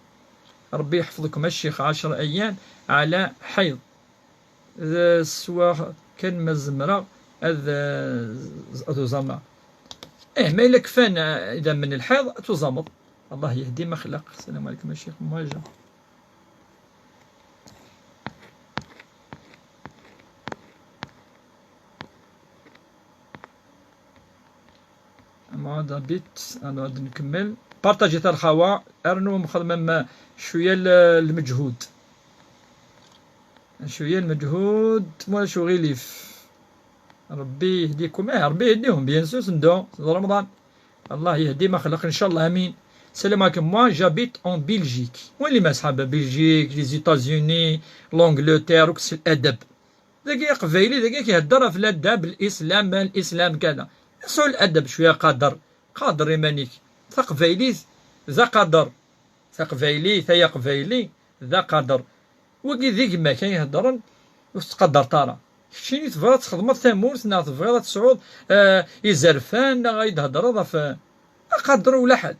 ربي يحفظكم الشيخ 10 أيام على حيض. سواء كان مزمرة تزمر. ما إلا كفانا إذا من الحيض تزمر. الله يهدي ما خلق. السلام عليكم الشيخ مواجه. هذا بيت أنا غادي نكمل. بارطاجي تاع الخوا ارنو مخدمة شوية المجهود، شوية المجهود مولا شو غيليف. ربي يهديكم، ربي يهديهم بيان سور. سندو رمضان الله يهدي ما خلق ان شاء الله امين. السلام عليكم. موا جابيت اون بلجيك. وين اللي ما صحاب بلجيك لي زيتازوني لونجلتير وكس الادب ذاك قبايلي ذاك كيهضر في الادب الاسلام كذا سول الادب شويه قادر يمانيك ثقبايلي ذا قدر ثقبايلي ثيا قبايلي ذا قدر وكي ذيك ما كان يهضرن وتقدر ترى شيني تبغى تخدم ثامورت نا تبغى تصعود يزرفان غيتهضر في قدر ولا حد.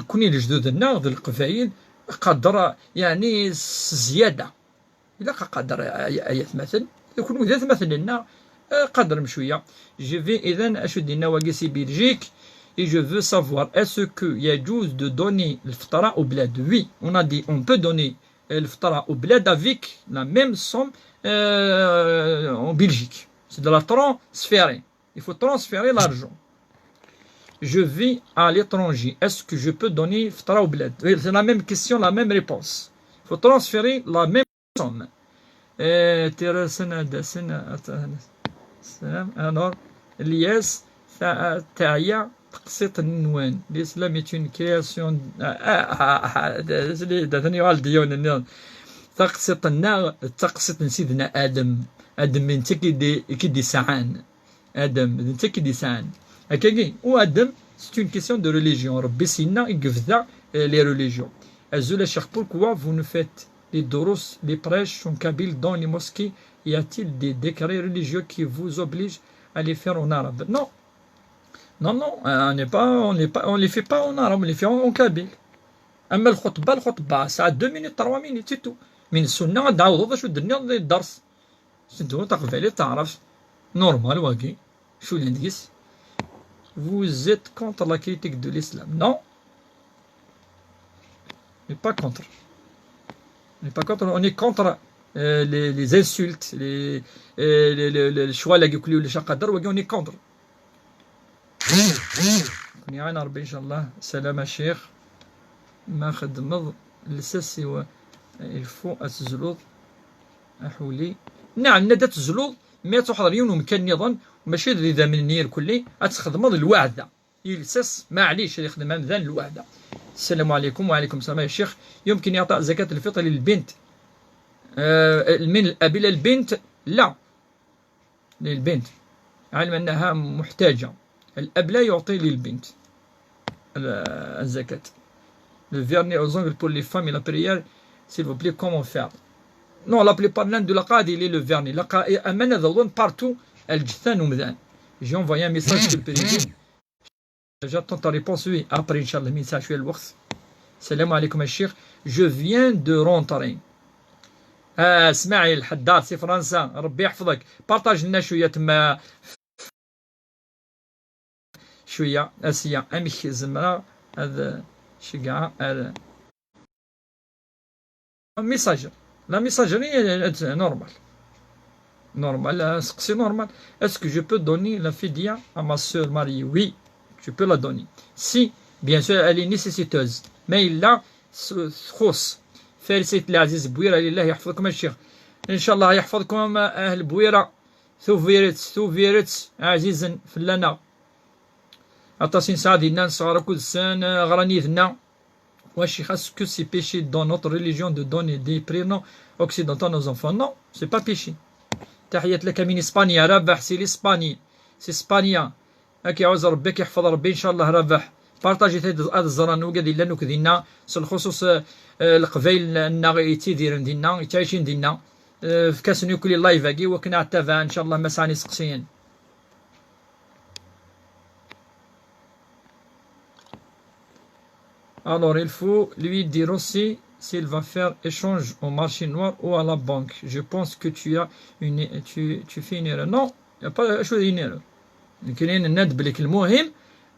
كوني لجدودنا ذو القبايل قدر يعني زياده الا قدر ايات مثل يكونوا ذات مثل لنا قدر مشويه. جو في اذا اشو دينا واقيسي بلجيك. Et je veux savoir, est-ce qu'il y a juste de donner le ftara au bled? Oui, on a dit, on peut donner le ftara au bled avec la même somme en Belgique. C'est de la transférer. Il faut transférer l'argent. Je vis à l'étranger. Est-ce que je peux donner le ftara au bled? Oui, c'est la même question, la même réponse. Il faut transférer la même somme. Alors, Elias, Taïa, تقسيط النوان. الإسلام est une création داتني والديون تقسيط النار تقسيط سيدنا آدم انت كيدي سعان آدم انت كيدي سعان هكاكي وآدم c'est une question de religion. ربي سينا يقفذا les religions. Azula Cheikh, pourquoi vous nous faites les doros, les prêches en kabyle dans les mosquées? Y a-t-il des décrets religieux qui vous obligent à les faire en arabe? Non. Non, non, on les fait pas en arabe, on les fait en kabyle. أما الخطبة ساعة 2 minutes 3 minutes c'est tout. من السنة تعوض شو الدنيا الدرس. سنتو تقبلي تعرف نورمال واقي شو اللي نديس. Vous êtes contre la critique de l'islam? Non. On n'est pas contre. On n'est pas contre, on est contre les insultes, les choix là يقولوا لي شقدر واقي on est contre. كوني عين ربي إن شاء الله. سلام الشيخ. ما خدمض لساسي و الفو أتزلوض أحولي. نعم ندى تزلوض ما تحضر يوم مكان نظن ماشي إذا من النير كلي أتخدمض الوعدة يلسس ما عليش يخدم ذان الوعدة. السلام عليكم. وعليكم السلام يا شيخ. يمكن يعطى زكاة الفطر للبنت من الأب إلى البنت؟ لا، للبنت علم أنها محتاجة. الأب لا يعطي للبنت الزكاة. Le vernis aux ongles pour les femmes et la prière, s'il vous plaît, comment faire? Non, la plupart de l'aqad, il est le vernis. Amana dhawun partout, al-jithan ou mdhan. J'ai envoyé un message sur le président. J'attends ta réponse, oui. Après, Inch'Allah, message sur le waqt. Salam alaikum, Cheikh. Je viens de rentrer. اسماعيل الحدار سي فرنسا، ربي يحفظك، بارطاج لنا شويه تما شويه اسيا امك زمرا هذا شي كاع هذا ميساجر. لا ميساجري نورمال سقسي نورمال. اسكو جو بو دوني لا فيديا ا ما سور ماري؟ وي tu peux la donner si bien sûr elle est nécessiteuse، ما إلا تخص. فارسيت العزيز بويرة، لله يحفظكم الشيخ، إن شاء الله يحفظكم أهل بويرة. ثوفيرت عزيزا فلنا أطاسين سعدنا نصغر كل سنة غرانيذنا. Wesh, est-ce que c'est péché dans notre religion de donner des prénoms occidentaux à nos enfants? Non, c'est pas péché. تحيات لك من إسبانيا، رابح سي l'Espagne، سي إسبانيا. هاكي عاوز ربك يحفظ ربي إن شاء الله. رابح بارطاجي هاد الزران وكاد إلا نوك دينا بالخصوص القبايل النا تيديرن دينا يتعيشين دينا في كاس نيوكلي لايف هاكي وكنا عتافا إن شاء الله مساني سقسيين. Alors il faut lui dire aussi s'il va faire échange au marché noir ou à la banque. Je pense que tu fais une erreur. Non, il n'y a pas une erreur. كاين الند بليك المهم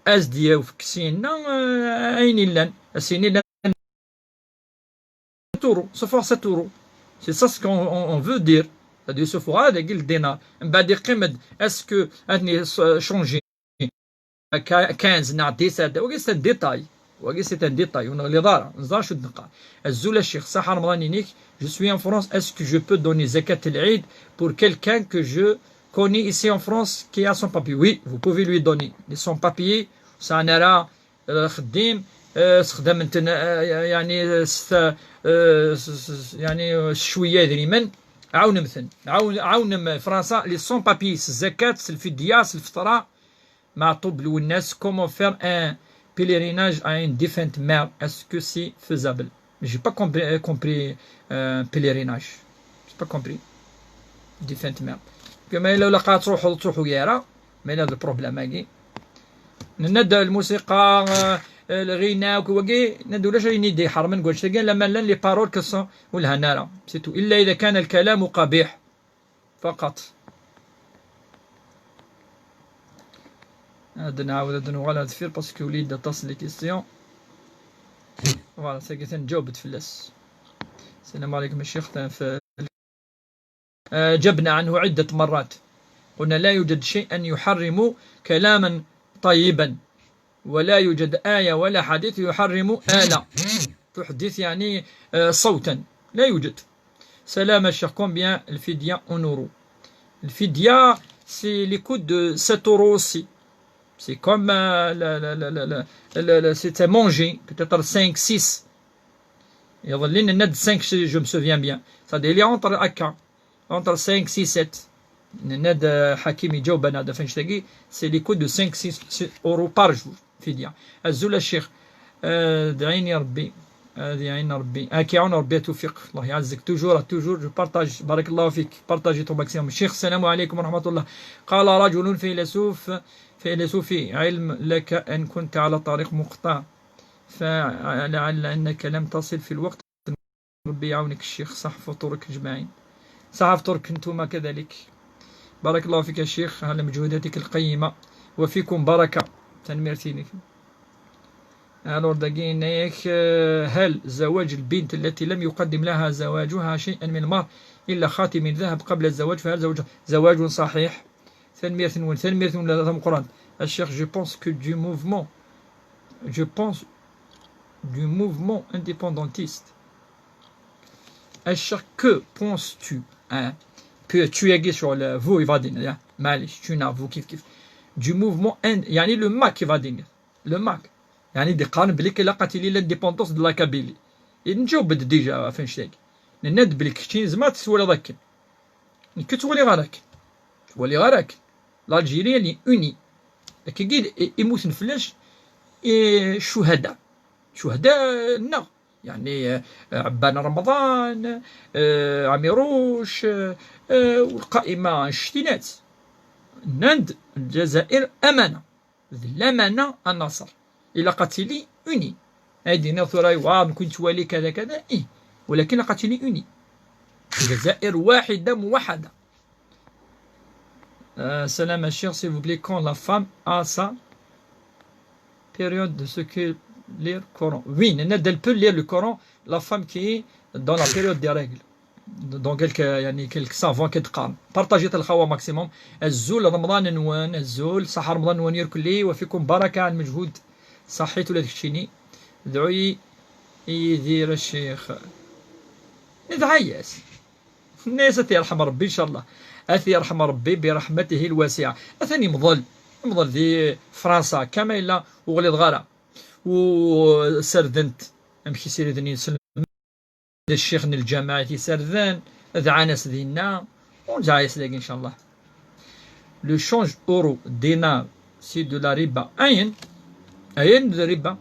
از دياو في كسينا اين لان السيني لان تورو سوفور 7 اورو سي سا سكون اون فو دير هادي سوفور هذا قل دينار من بعد يقيمد اسكو هادني شونجي 15 نا 17 وكي سي ديتاي سي ان ديتاي ونغلي دار نزار شو دقه الزول الشيخ صح رمضان نيك جو سوي ان فرانس اسكو جو بو دوني زكاة العيد pour quelqu'un que je connais ici en France qui a son papier. Oui, vous pouvez lui donner son papier. سنرى خديم استخدام يعني شويه يدري من عاون مثلا عاون فرنسا لي سون بابي الزكاة الفدية الفطرة معطوب للناس. كومون فير ان pèlerinage à une défunte mère, est-ce que c'est faisable? J'ai pas compris pèlerinage, j'ai pas compris défunte mère. كما لو لقات تروحوا يارا ما هذا البروبليم هاكي. ندى الموسيقى الغناء وكي ندو لاش يدي حرم نقول شتا قال لما لي بارول كسون والهنارة سيتو الا اذا كان الكلام قبيح فقط. هذا نعاود نغال هاد فير باسكو وليد تصل لي كيستيون فوالا ساكي تنجاوبت فلاس. السلام عليكم الشيخ. جبنا عنه عدة مرات قلنا لا يوجد شيء أن يحرم كلاما طيبا ولا يوجد آية ولا حديث يحرم آلة تحدث يعني صوتا لا يوجد. سلام الشيخ. كومبيان الفدية en euros? الفدية c'est les coûts de 7 euros aussi. C'est comme c'était mangé peut-être 5 6 يظل لنا الند 5 je me souviens bien ça dit entre أكا entre 5 6 7 ند حكيم يجاوبنا هذا فين تلاقي سي لي كود دو 5 6 اورو بار جور فدية. الزول الشيخ دعيني ربي دعينا ربي كيعاون ربي توفيق الله يعزك توجور جو بارطاج. بارك الله فيك بارطاجي تو ماكسيموم. الشيخ السلام عليكم ورحمة الله. قال رجل فيلسوفي علم لك أن كنت على طريق مقطع فلعل أنك لم تصل في الوقت. ربي يعاونك الشيخ. صح فطورك اجمعين. صح فطورك انتم كذلك. بارك الله فيك يا شيخ على مجهوداتك القيمة وفيكم بركة. تنميرتيني. alors دقينيك هل زواج البنت التي لم يقدم لها زواجها شيئا من المهر إلا خاتم من ذهب قبل الزواج فهل زواج صحيح؟ ثنمير ولا القرآن. الشيخ je pense que du mouvement indépendantiste. الشيخ que penses-tu tu es sur le vous يفادين معليش tu n'avou كيف du mouvement يعني le MAC يفادين le MAC يعني دي قارن بليك لقات لي لانديبوندونس دو لا كابيلي نجاوب ديجا فين شتاك ند بليك شتي زعما تسولي ذاك كتولي غيرك تولي غيرك الجيريا لي اوني كي قيد يموت فلاش شهداء نا يعني عبان رمضان عميروش والقائمة الشتينات نند الجزائر أمانة الأمانة النصر إلا قتلي أوني هادي نثراي واد كنت والي كذا ولكن قتلي أوني الجزائر واحدة موحدة. Salam cher, s'il vous plaît, quand la femme a sa période de ce que lire le Coran. Oui, elle peut lire le Coran, la femme qui est dans la période des règles. Dans quelques savants qui تقارن. Partagez الخوا maximum. الزول رمضان نوان الزول صح رمضان نوان يركلي وفيكم بركة على المجهود صحيت ولا تكشيني. ادعي يدير الشيخ. ندعي الناس يرحم ربي إن شاء الله. أثي يرحم ربي برحمته الواسعة. أثني مظل في فرنسا كما إلا وغلي غارة وسردنت أمشي سيردني نسلم الشيخ الجماعة سردان دعا ناس دينا ونرجع يسلاقي إن شاء الله. لو شونج أورو دينار سي دو لا ريبا. أين الربا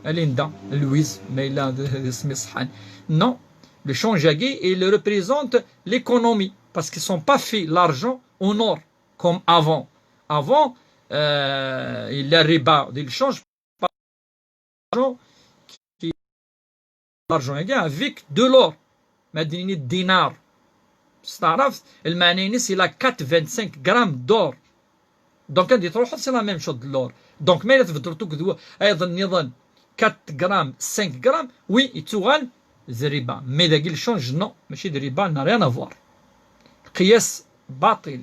اليندا لويز ما إلا اسمي صحان. نو le change il représente l'économie parce qu'ils ne sont pas fait l'argent en or comme avant. Avant, il y a riba, il change pas l'argent avec de l'or. Madini dinar. Le maninis il a 4,25 grammes d'or. Donc c'est la même chose de l'or. Donc mais il 4 grammes, 5 grammes, oui, il تغال الربا. مي داك الشونج نو ماشي د الربا نا ريان افوار. قياس باطل.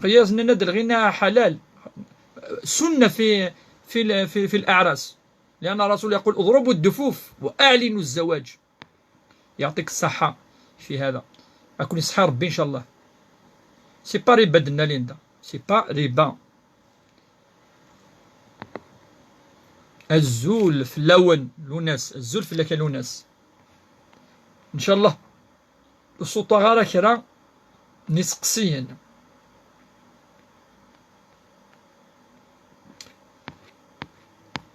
قياس ند الغناء حلال. سنة في الأعراس. لأن الرسول يقول اضربوا الدفوف وأعلنوا الزواج. يعطيك الصحة في هذا. أكون يصحى ربي إن شاء الله. سي با ربا دنا ليندا. سي با ربا. الزول في اللون لوناس الزول في لك لوناس ان شاء الله. الصوت غير كرا نسقسيا.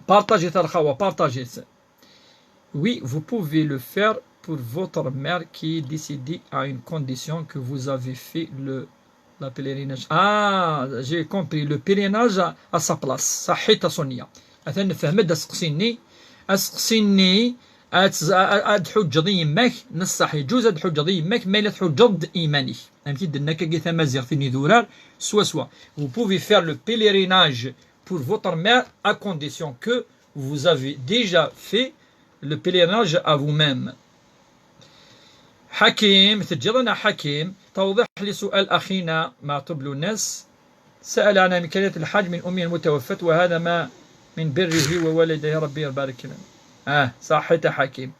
Partagez الخوا partagez. Oui, vous pouvez le faire pour votre mère qui est décédée à une condition que vous avez fait la pèlerinage. Ah, j'ai compris, le pèlerinage à sa place. صحيت سونيا. أثنى فهمت أسقسيني أدحج ضي يماك نصح يجوز أدحج ضي يماك ما لا تحج ضد إيمانك. فهمتي دناك كي ثمازيغ في نيدورال سوا. Vous pouvez faire le pèlerinage pour votre mère à condition que vous avez déjà fait le pèlerinage à vous-même. حكيم تجرنا حكيم توضح لسؤال أخينا مع طبل الناس سأل عن إمكانية الحج من أمه المتوفاة وهذا ما من بره ووالديه ربي يبارك لنا. صحيت حكيم.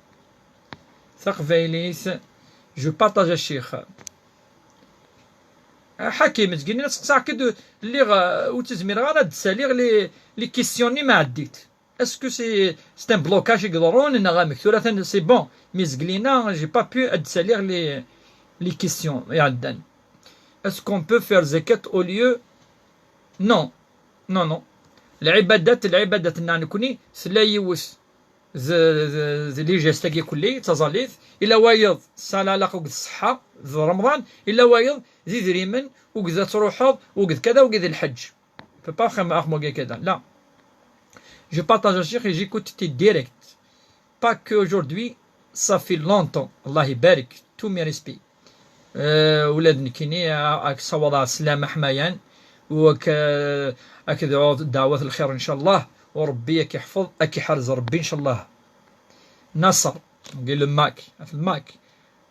ثقف إليس جو بارطاج الشيخ. حكيم تقولي ناس ساكد اللي وتزمير غير تساليغ لي كيسيوني ما عديت. اسكو سي ان بلوكاج يقدرون ان غا مكتوره سي بون مي زقلينا جي با بو ادساليغ لي كيسيون يعدان. اسكو اون بو فير زكاة او ليو نو نو العبادات نكوني سلا يوس لي جاستاكي كلي تزاليث الا وايض صلاه لا وقت الصحه في رمضان الا وايض زيد ريمن وقد تروحض وقد كذا وقد الحج فبا خم اخمو كذا لا. Je partage الشيخ et j'écoute tes directs. Pas qu'aujourd'hui, ça fait longtemps. Allah يبارك. Tous mes respects. ولادنا كيني صوضع السلامة حمايان أكدعو دعوات الخير إن شاء الله وربي يحفظ يحرز ربي إن شاء الله. نصر قال الماك في الماك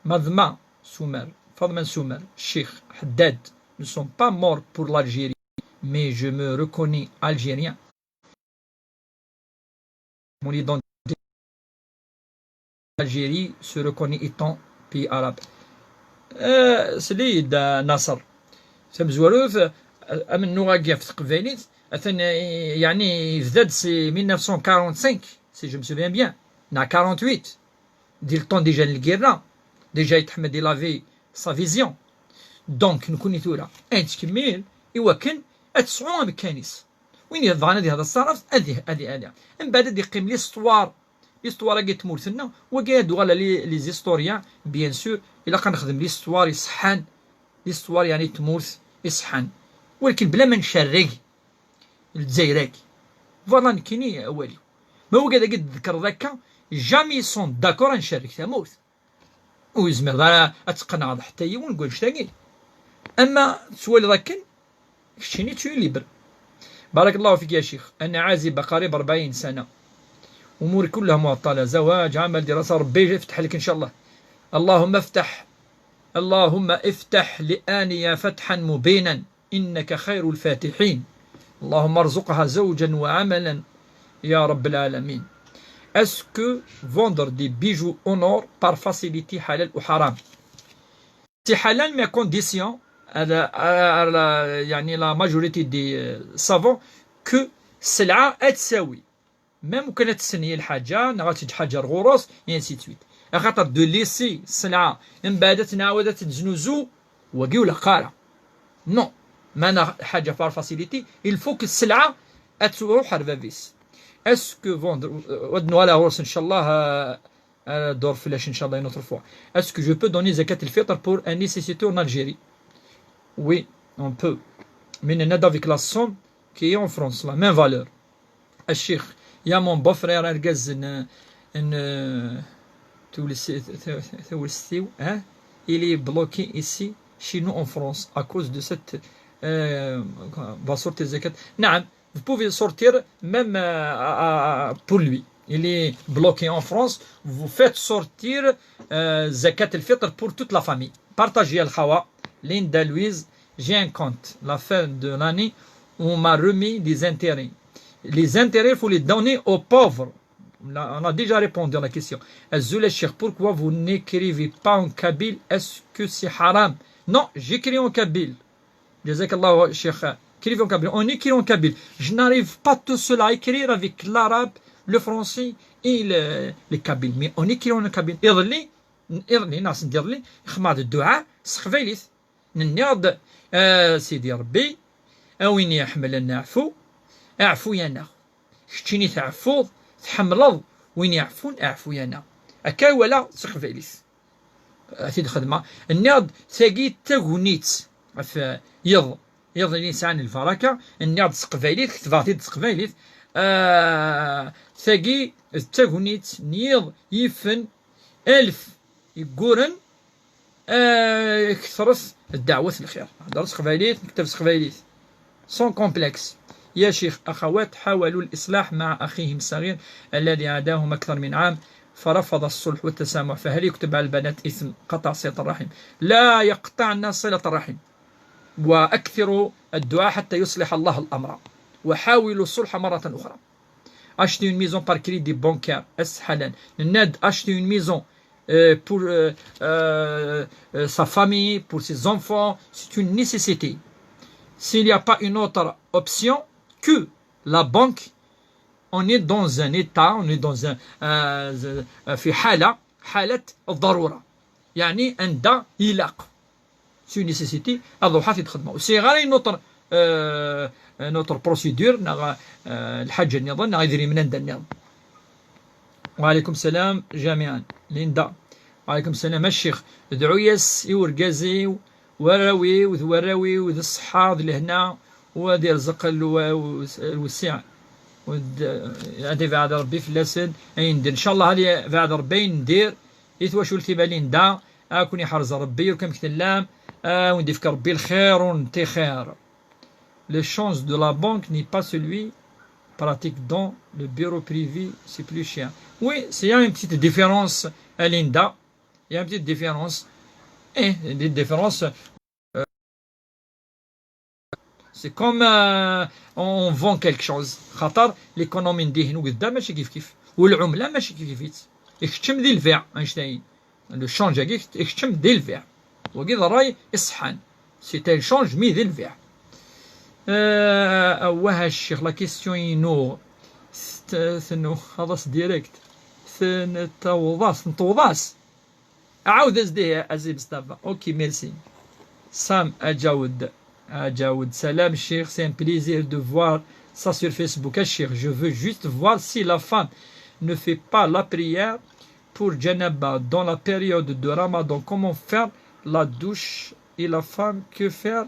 مذما سومر فضمان سومر الشيخ حداد ne sont pas morts pour l'Algérie mais je me reconnais algérien. Mon identité l'Algérie se reconnaît étant pays arabe. سليد نصر سمزوروف أمن نوغاقيا في تقبيليت أثنى يعني فداد سي 1945 سي جو مسوفيان بيان نا 48 ديال الطون ديجا الكيرا ديجا يتحمد دي لافي سا فيزيون دونك نكوني ثورة تكمل إوا كان أتسعو مكانيس وين يضعنا دي هذا الصرف هذه من بعد دي قيم ليستوار كي تمورثنا وكادو غالا لي زيستوريان بيان سور الا كنخدم ليستوار يصحان ليستوار يعني تمورث يصحان ولكن بلا ما نشرق الجزائري فوالا كاينين والو ما هو كذا قد ذكر ذاك جامي سون داكور نشارك تمورث ويزمر أتقنع حتى هي ونقول شتاقي. أما سؤال راكن كشتيني تشوي ليبر. بارك الله فيك يا شيخ. أنا عازبة قريب 40 سنة، أموري كلها معطلة، زواج، عمل، دراسة، ربي يفتح لك إن شاء الله. اللهم افتح لآنيا فتحا مبينا إنك خير الفاتحين. اللهم ارزقها زوجا وعملا يا رب العالمين. Est-ce que vendre des bijoux en or par facilité halal ou haram? C'est halal mais à condition, يعني la majorité des savants, que سلعة تساوي même كانت تسنية الحاجة نغاتي حاجة الغروس et ainsi de suite. خاطر دو ليسي السلعة من بعد تنعاودت تزنوزو وقي ولا قارة نو ما حاجة بار فاسيليتي il faut que السلعة تروح رفافيس. اسكو فوندر ودنو على غروس ان شاء الله دور فلاش ان شاء الله une autre fois. Est-ce que je peux donner zakat al-fitr pour un nécessité en Algérie? Oui, on peut. Mais on a avec la somme qui est en France, la même valeur. الشيخ يا mon beau-frère الجاز il est bloqué ici chez nous en France à cause de cette va sortir zakat. نعم, vous pouvez sortir même pour lui. Il est bloqué en France. Vous faites sortir zakat al-fitr pour toute la famille. Partagez al-khawa. Linda Louise, j'ai un compte. La fin de l'année, on m'a remis des intérêts. Les intérêts, il faut les donner aux pauvres. On a déjà répondu à la question. Azoul Cheikh, pourquoi vous n'écrivez pas en kabyle? Est-ce que c'est haram? Non, j'écris en kabyle. Jazakallah Cheikh. Écrivez en kabyle. On écrit en kabyle. Je n'arrive pas tout seul à écrire avec l'arabe, le français et le kabyle. Mais on écrit en kabyle. إضلي ناس نديرلي خماد الدعاء سخفيليث ننيض سيدي ربي وين يحمل النعفو اعفو يانا شتيني تعفوض تحملض وين يعفون اعفو يانا هكا ولا سخفيليث أثيد خدمة النيض ثاقي تاغونيت يض الإنسان الفركة النيض سقفيليث كتفاطيد سقفيليث ثاقي تاغونيت نيض يفن 1000 يقورن كثرث الدعوة الخير. درس خفايليث نكتب خفايليث سون كومبلكس. يا شيخ أخوات حاولوا الإصلاح مع أخيهم الصغير الذي عاداهم أكثر من عام فرفض الصلح والتسامح، فهل يكتب على البنات إثم قطع صلة الرحم؟ لا يقطعن صلة الرحم، وأكثروا الدعاء حتى يصلح الله الأمر، وحاولوا الصلح مرة أخرى. Acheter une maison par crédit bancaire, est-ce halal? Ned, acheter une maison pour sa famille, pour ses enfants, c'est une nécessité. S'il n'y a pas une autre option que la banque, on est dans un état, on est dans un في حالة الضرورة، يعني عند إلاق. C'est une nécessité. هذا حافظ خدمة. C'est غير notre procédure الحاجة النظام غيدير من عند النظام. وعليكم السلام جميعا. ليندا وعليكم السلام الشيخ. ادعو يس يورقازي وراوي وذوراوي وذ الصحة لهنا ودي رزق الوسع هذه بعد ربي في اللسن ندير ان شاء الله. هذه بعد ربي ندير يتواشول تيبالين دا اكون يحرز ربي وكم كتلام وندي فيك ربي الخير ونتي خير. Le change de la banque n'est pas celui pratique dans le bureau privé, c'est plus cher. Oui, il y a une petite différence, Linda. Il y a une petite différence. Et des différences. C'est comme on vend quelque chose. خاطر l'économie نديه قدام ماشي كيف كيف والعملة ماشي كيف كيف. اكتشم ذي البيع اينشتاين. Le change اكتشم ذي البيع. وقيد راي إصحان. C'est un change مي ذي البيع. وها الشيخ لا كيستيون ينو ثنو خلاص ديريكت نتوضاس عاود ازدي ازي مصطفى. اوكي ميرسي سام اجاود سلام الشيخ. C'est un plaisir de voir ça sur Facebook. الشيخ je veux juste voir si la femme ne fait pas la prière pour Janaba dans la période de Ramadan, comment faire la douche et la femme que faire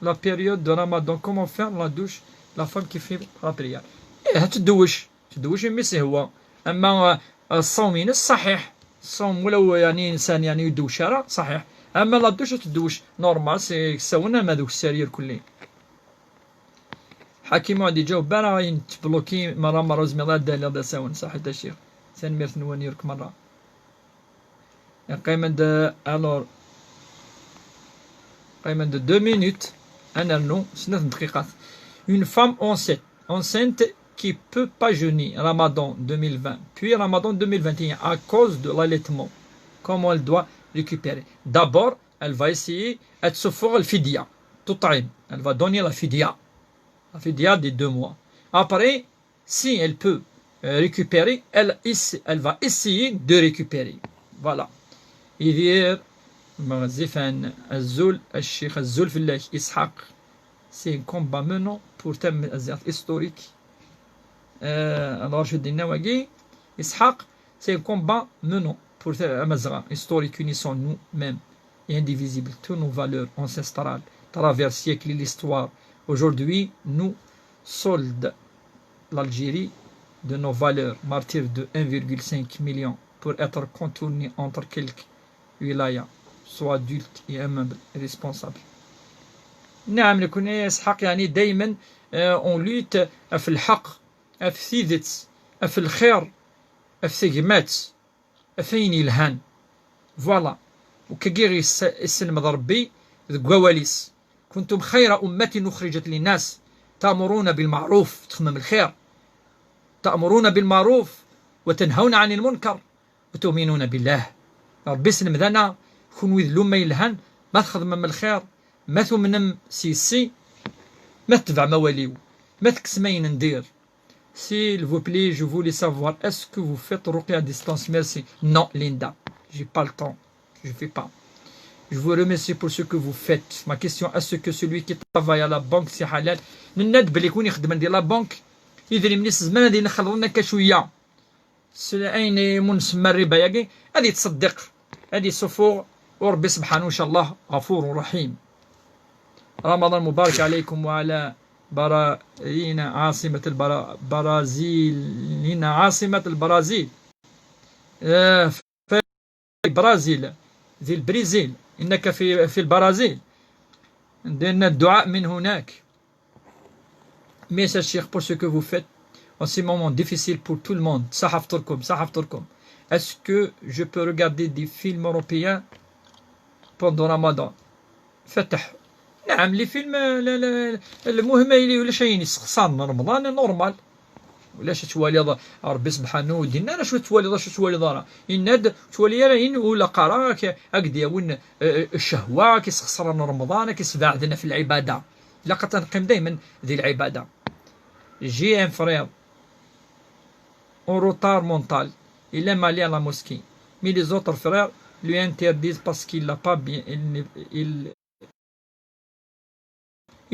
la période de Ramadan, comment faire la douche la femme qui fait la prière. تدوش يمسي هو. أما الصومين الصحيح صوم ولو يعني إنسان يعني يدوش راه صحيح، أما لا دوش تدوش نورمال سي ساونا ما دوك السرير كلين. حكيم عندي جاوب برا ينتبلوكي مرة زميلات دالي هذا ساون صح هذا الشيء سان ميرث نوانيرك مرة قيمة ألور قيمة 2 minutes أنا نو 9 دقيقات. Une femme enceinte qui peut pas jeûner Ramadan 2020 puis Ramadan 2021 à cause de l'allaitement, comment elle doit récupérer? D'abord elle va essayer de se faire le fidia تطعم, elle va donner la fidia des 2 mois. Après, si elle peut récupérer, elle va essayer de récupérer. Voilà. يدير مغزفان الزول الشيخ الزول في الله إسحاق. C'est un combat menant pour thème historique. Alors je dis Nawagi, Ishaq, c'est un combat menant pour Amazra historique, unissant nous-mêmes et indivisibles, toutes nos valeurs ancestrales, travers siècles et l'histoire. Aujourd'hui, nous soldent l'Algérie de nos valeurs, martyrs de 1,5 million pour être contournés entre quelques wilayas, soit adultes et humbles et responsables. نعم نكون إسحاق يعني دايما اون لوت في الحق في ثيدت في الخير في ثقمات فين يلهان فوالا وكغير السلم ربي ذكواليس كنتم خير أمة أخرجت للناس تأمرون بالمعروف تخمم الخير تأمرون بالمعروف وتنهون عن المنكر وتؤمنون بالله ربي سلم ذنا كون وذلو ما يلهان ما تخدم الخير ما ثمنم سي ما تتبع مواليو ما تكسمين ندير. S'il vous plaît, je voulais savoir, est-ce que vous faites ruqya à distance? Merci. Non, Linda, j'ai pas le temps. Je fais pas. Je vous remercie pour ce que vous faites. Ma question, est-ce que celui qui travaille à la banque, c'est halal? نند بلي يكون يخدم ديال لا بنك يدري من الزمان هذه نخلو لنا كشويه اين منسمى الربا ياكي هذه تصدق هذه صفور وربي سبحانه ان شاء الله غفور رحيم. رمضان مبارك عليكم وعلى براينا عاصمة البرازيل عاصمة البرازيل في البرازيل ذي البرازيل إنك في البرازيل عندنا الدعاء من هناك. Message cher pour ce que vous faites en ces moments difficiles pour tout le monde. صحف تركم. Est-ce que je peux regarder des films européens pendant Ramadan? فتح نعم لي فيلم المهم اللي ولا شيء يسخصان رمضان نورمال ولا شتوالي ربي سبحانه ودينا انا شو توالي راه يناد توالي راين ولا قرا هكذا ون الشهوه كيسخسرنا رمضان كيسبعدنا في العباده لا تنقيم دائما ذي العباده. جي ان فرير اون روتار مونتال il aime aller à la mosquée mais les autres frères lui interdisent parce qu'il n'a pas bien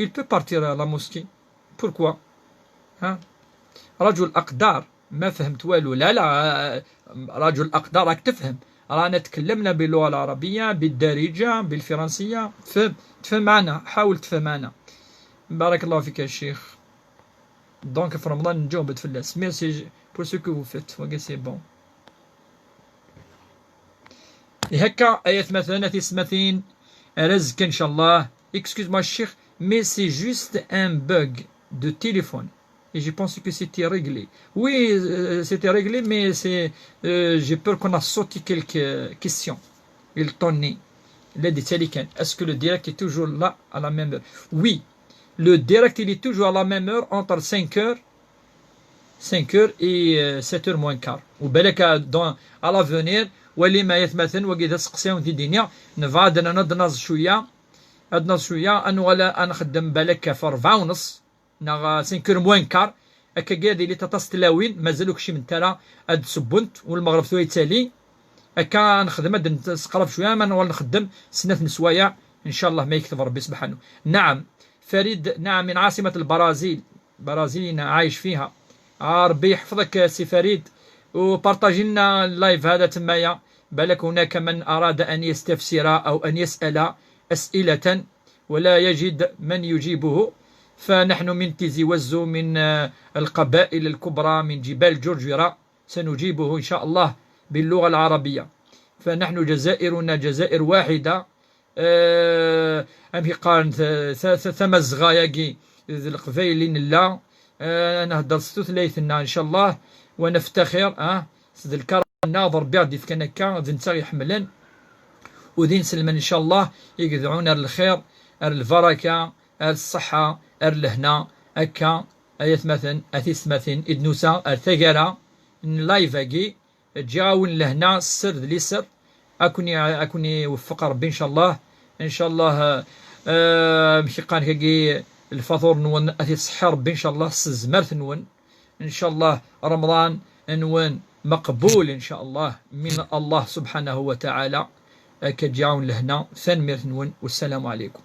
il peut partir à la mosquée. Pourquoi? ها رجل أقدار ما فهمت والو. لا رجل أقدار راك تفهم رانا تكلمنا باللغة العربية بالدارجة بالفرنسية تفهم معنا حاول تفهم معنا. بارك الله فيك يا شيخ. دونك في رمضان نجاوب تفلس. ميرسي بور سو كو فيت وكا سي بون. هكا آيات مثلا تسمثين رزق إن شاء الله. Excuse-moi الشيخ mais c'est juste un bug de téléphone et je pense que c'était réglé. Oui, c'était réglé, mais j'ai peur qu'on a sauté quelques questions. Il tournait. Est-ce que le direct est toujours là à la même heure? Oui, le direct il est toujours à la même heure entre 5h et 7h moins quart. وبالك à l'avenir واللي ما يتمثل وكذا سقسيون في الدنيا نفاد نضنز شويه عندنا شويه انا ولا انا خدام بالك في 4:30 نا 5 موان كار هكا كاع اللي تتستلاوين مازالوك شي من ترى هاد سبنت والمغرب ثوي تالي هكا نخدم نسقرب شويه ما نولي نخدم سنه نسوايع ان شاء الله ما يكتب ربي سبحانه. نعم فريد نعم من عاصمه البرازيل برازيل عايش فيها. ربي يحفظك سي فريد وبارطاجي لنا اللايف هذا تمايا بالك هناك من اراد ان يستفسر او ان يسال أسئلة ولا يجد من يجيبه فنحن من تيزي وزو من القبائل الكبرى من جبال جرجرة سنجيبه إن شاء الله باللغة العربية. فنحن جزائرنا جزائر واحدة. أمي قارن ثم زغاياكي القبايلين لا نهضر ستوثلايثنا إن شاء الله ونفتخر سد الكرم ناظر بيع كان هكا ذي نتا يحملن وذي نسلمن إن شاء الله يقذعونا الخير البركة الصحة الهنا هكا آيات مثلا أثيس مثلا إدنوسا الثقرة لايفاكي تجاون لهنا السر ذي سر أكوني وفق ربي إن شاء الله إن شاء الله. مشي قان كي الفطور نون أثي صحة ربي إن شاء الله سزمرت نون إن شاء الله رمضان نون مقبول إن شاء الله من الله سبحانه وتعالى كتجاون لهنا ثنمير نون والسلام عليكم.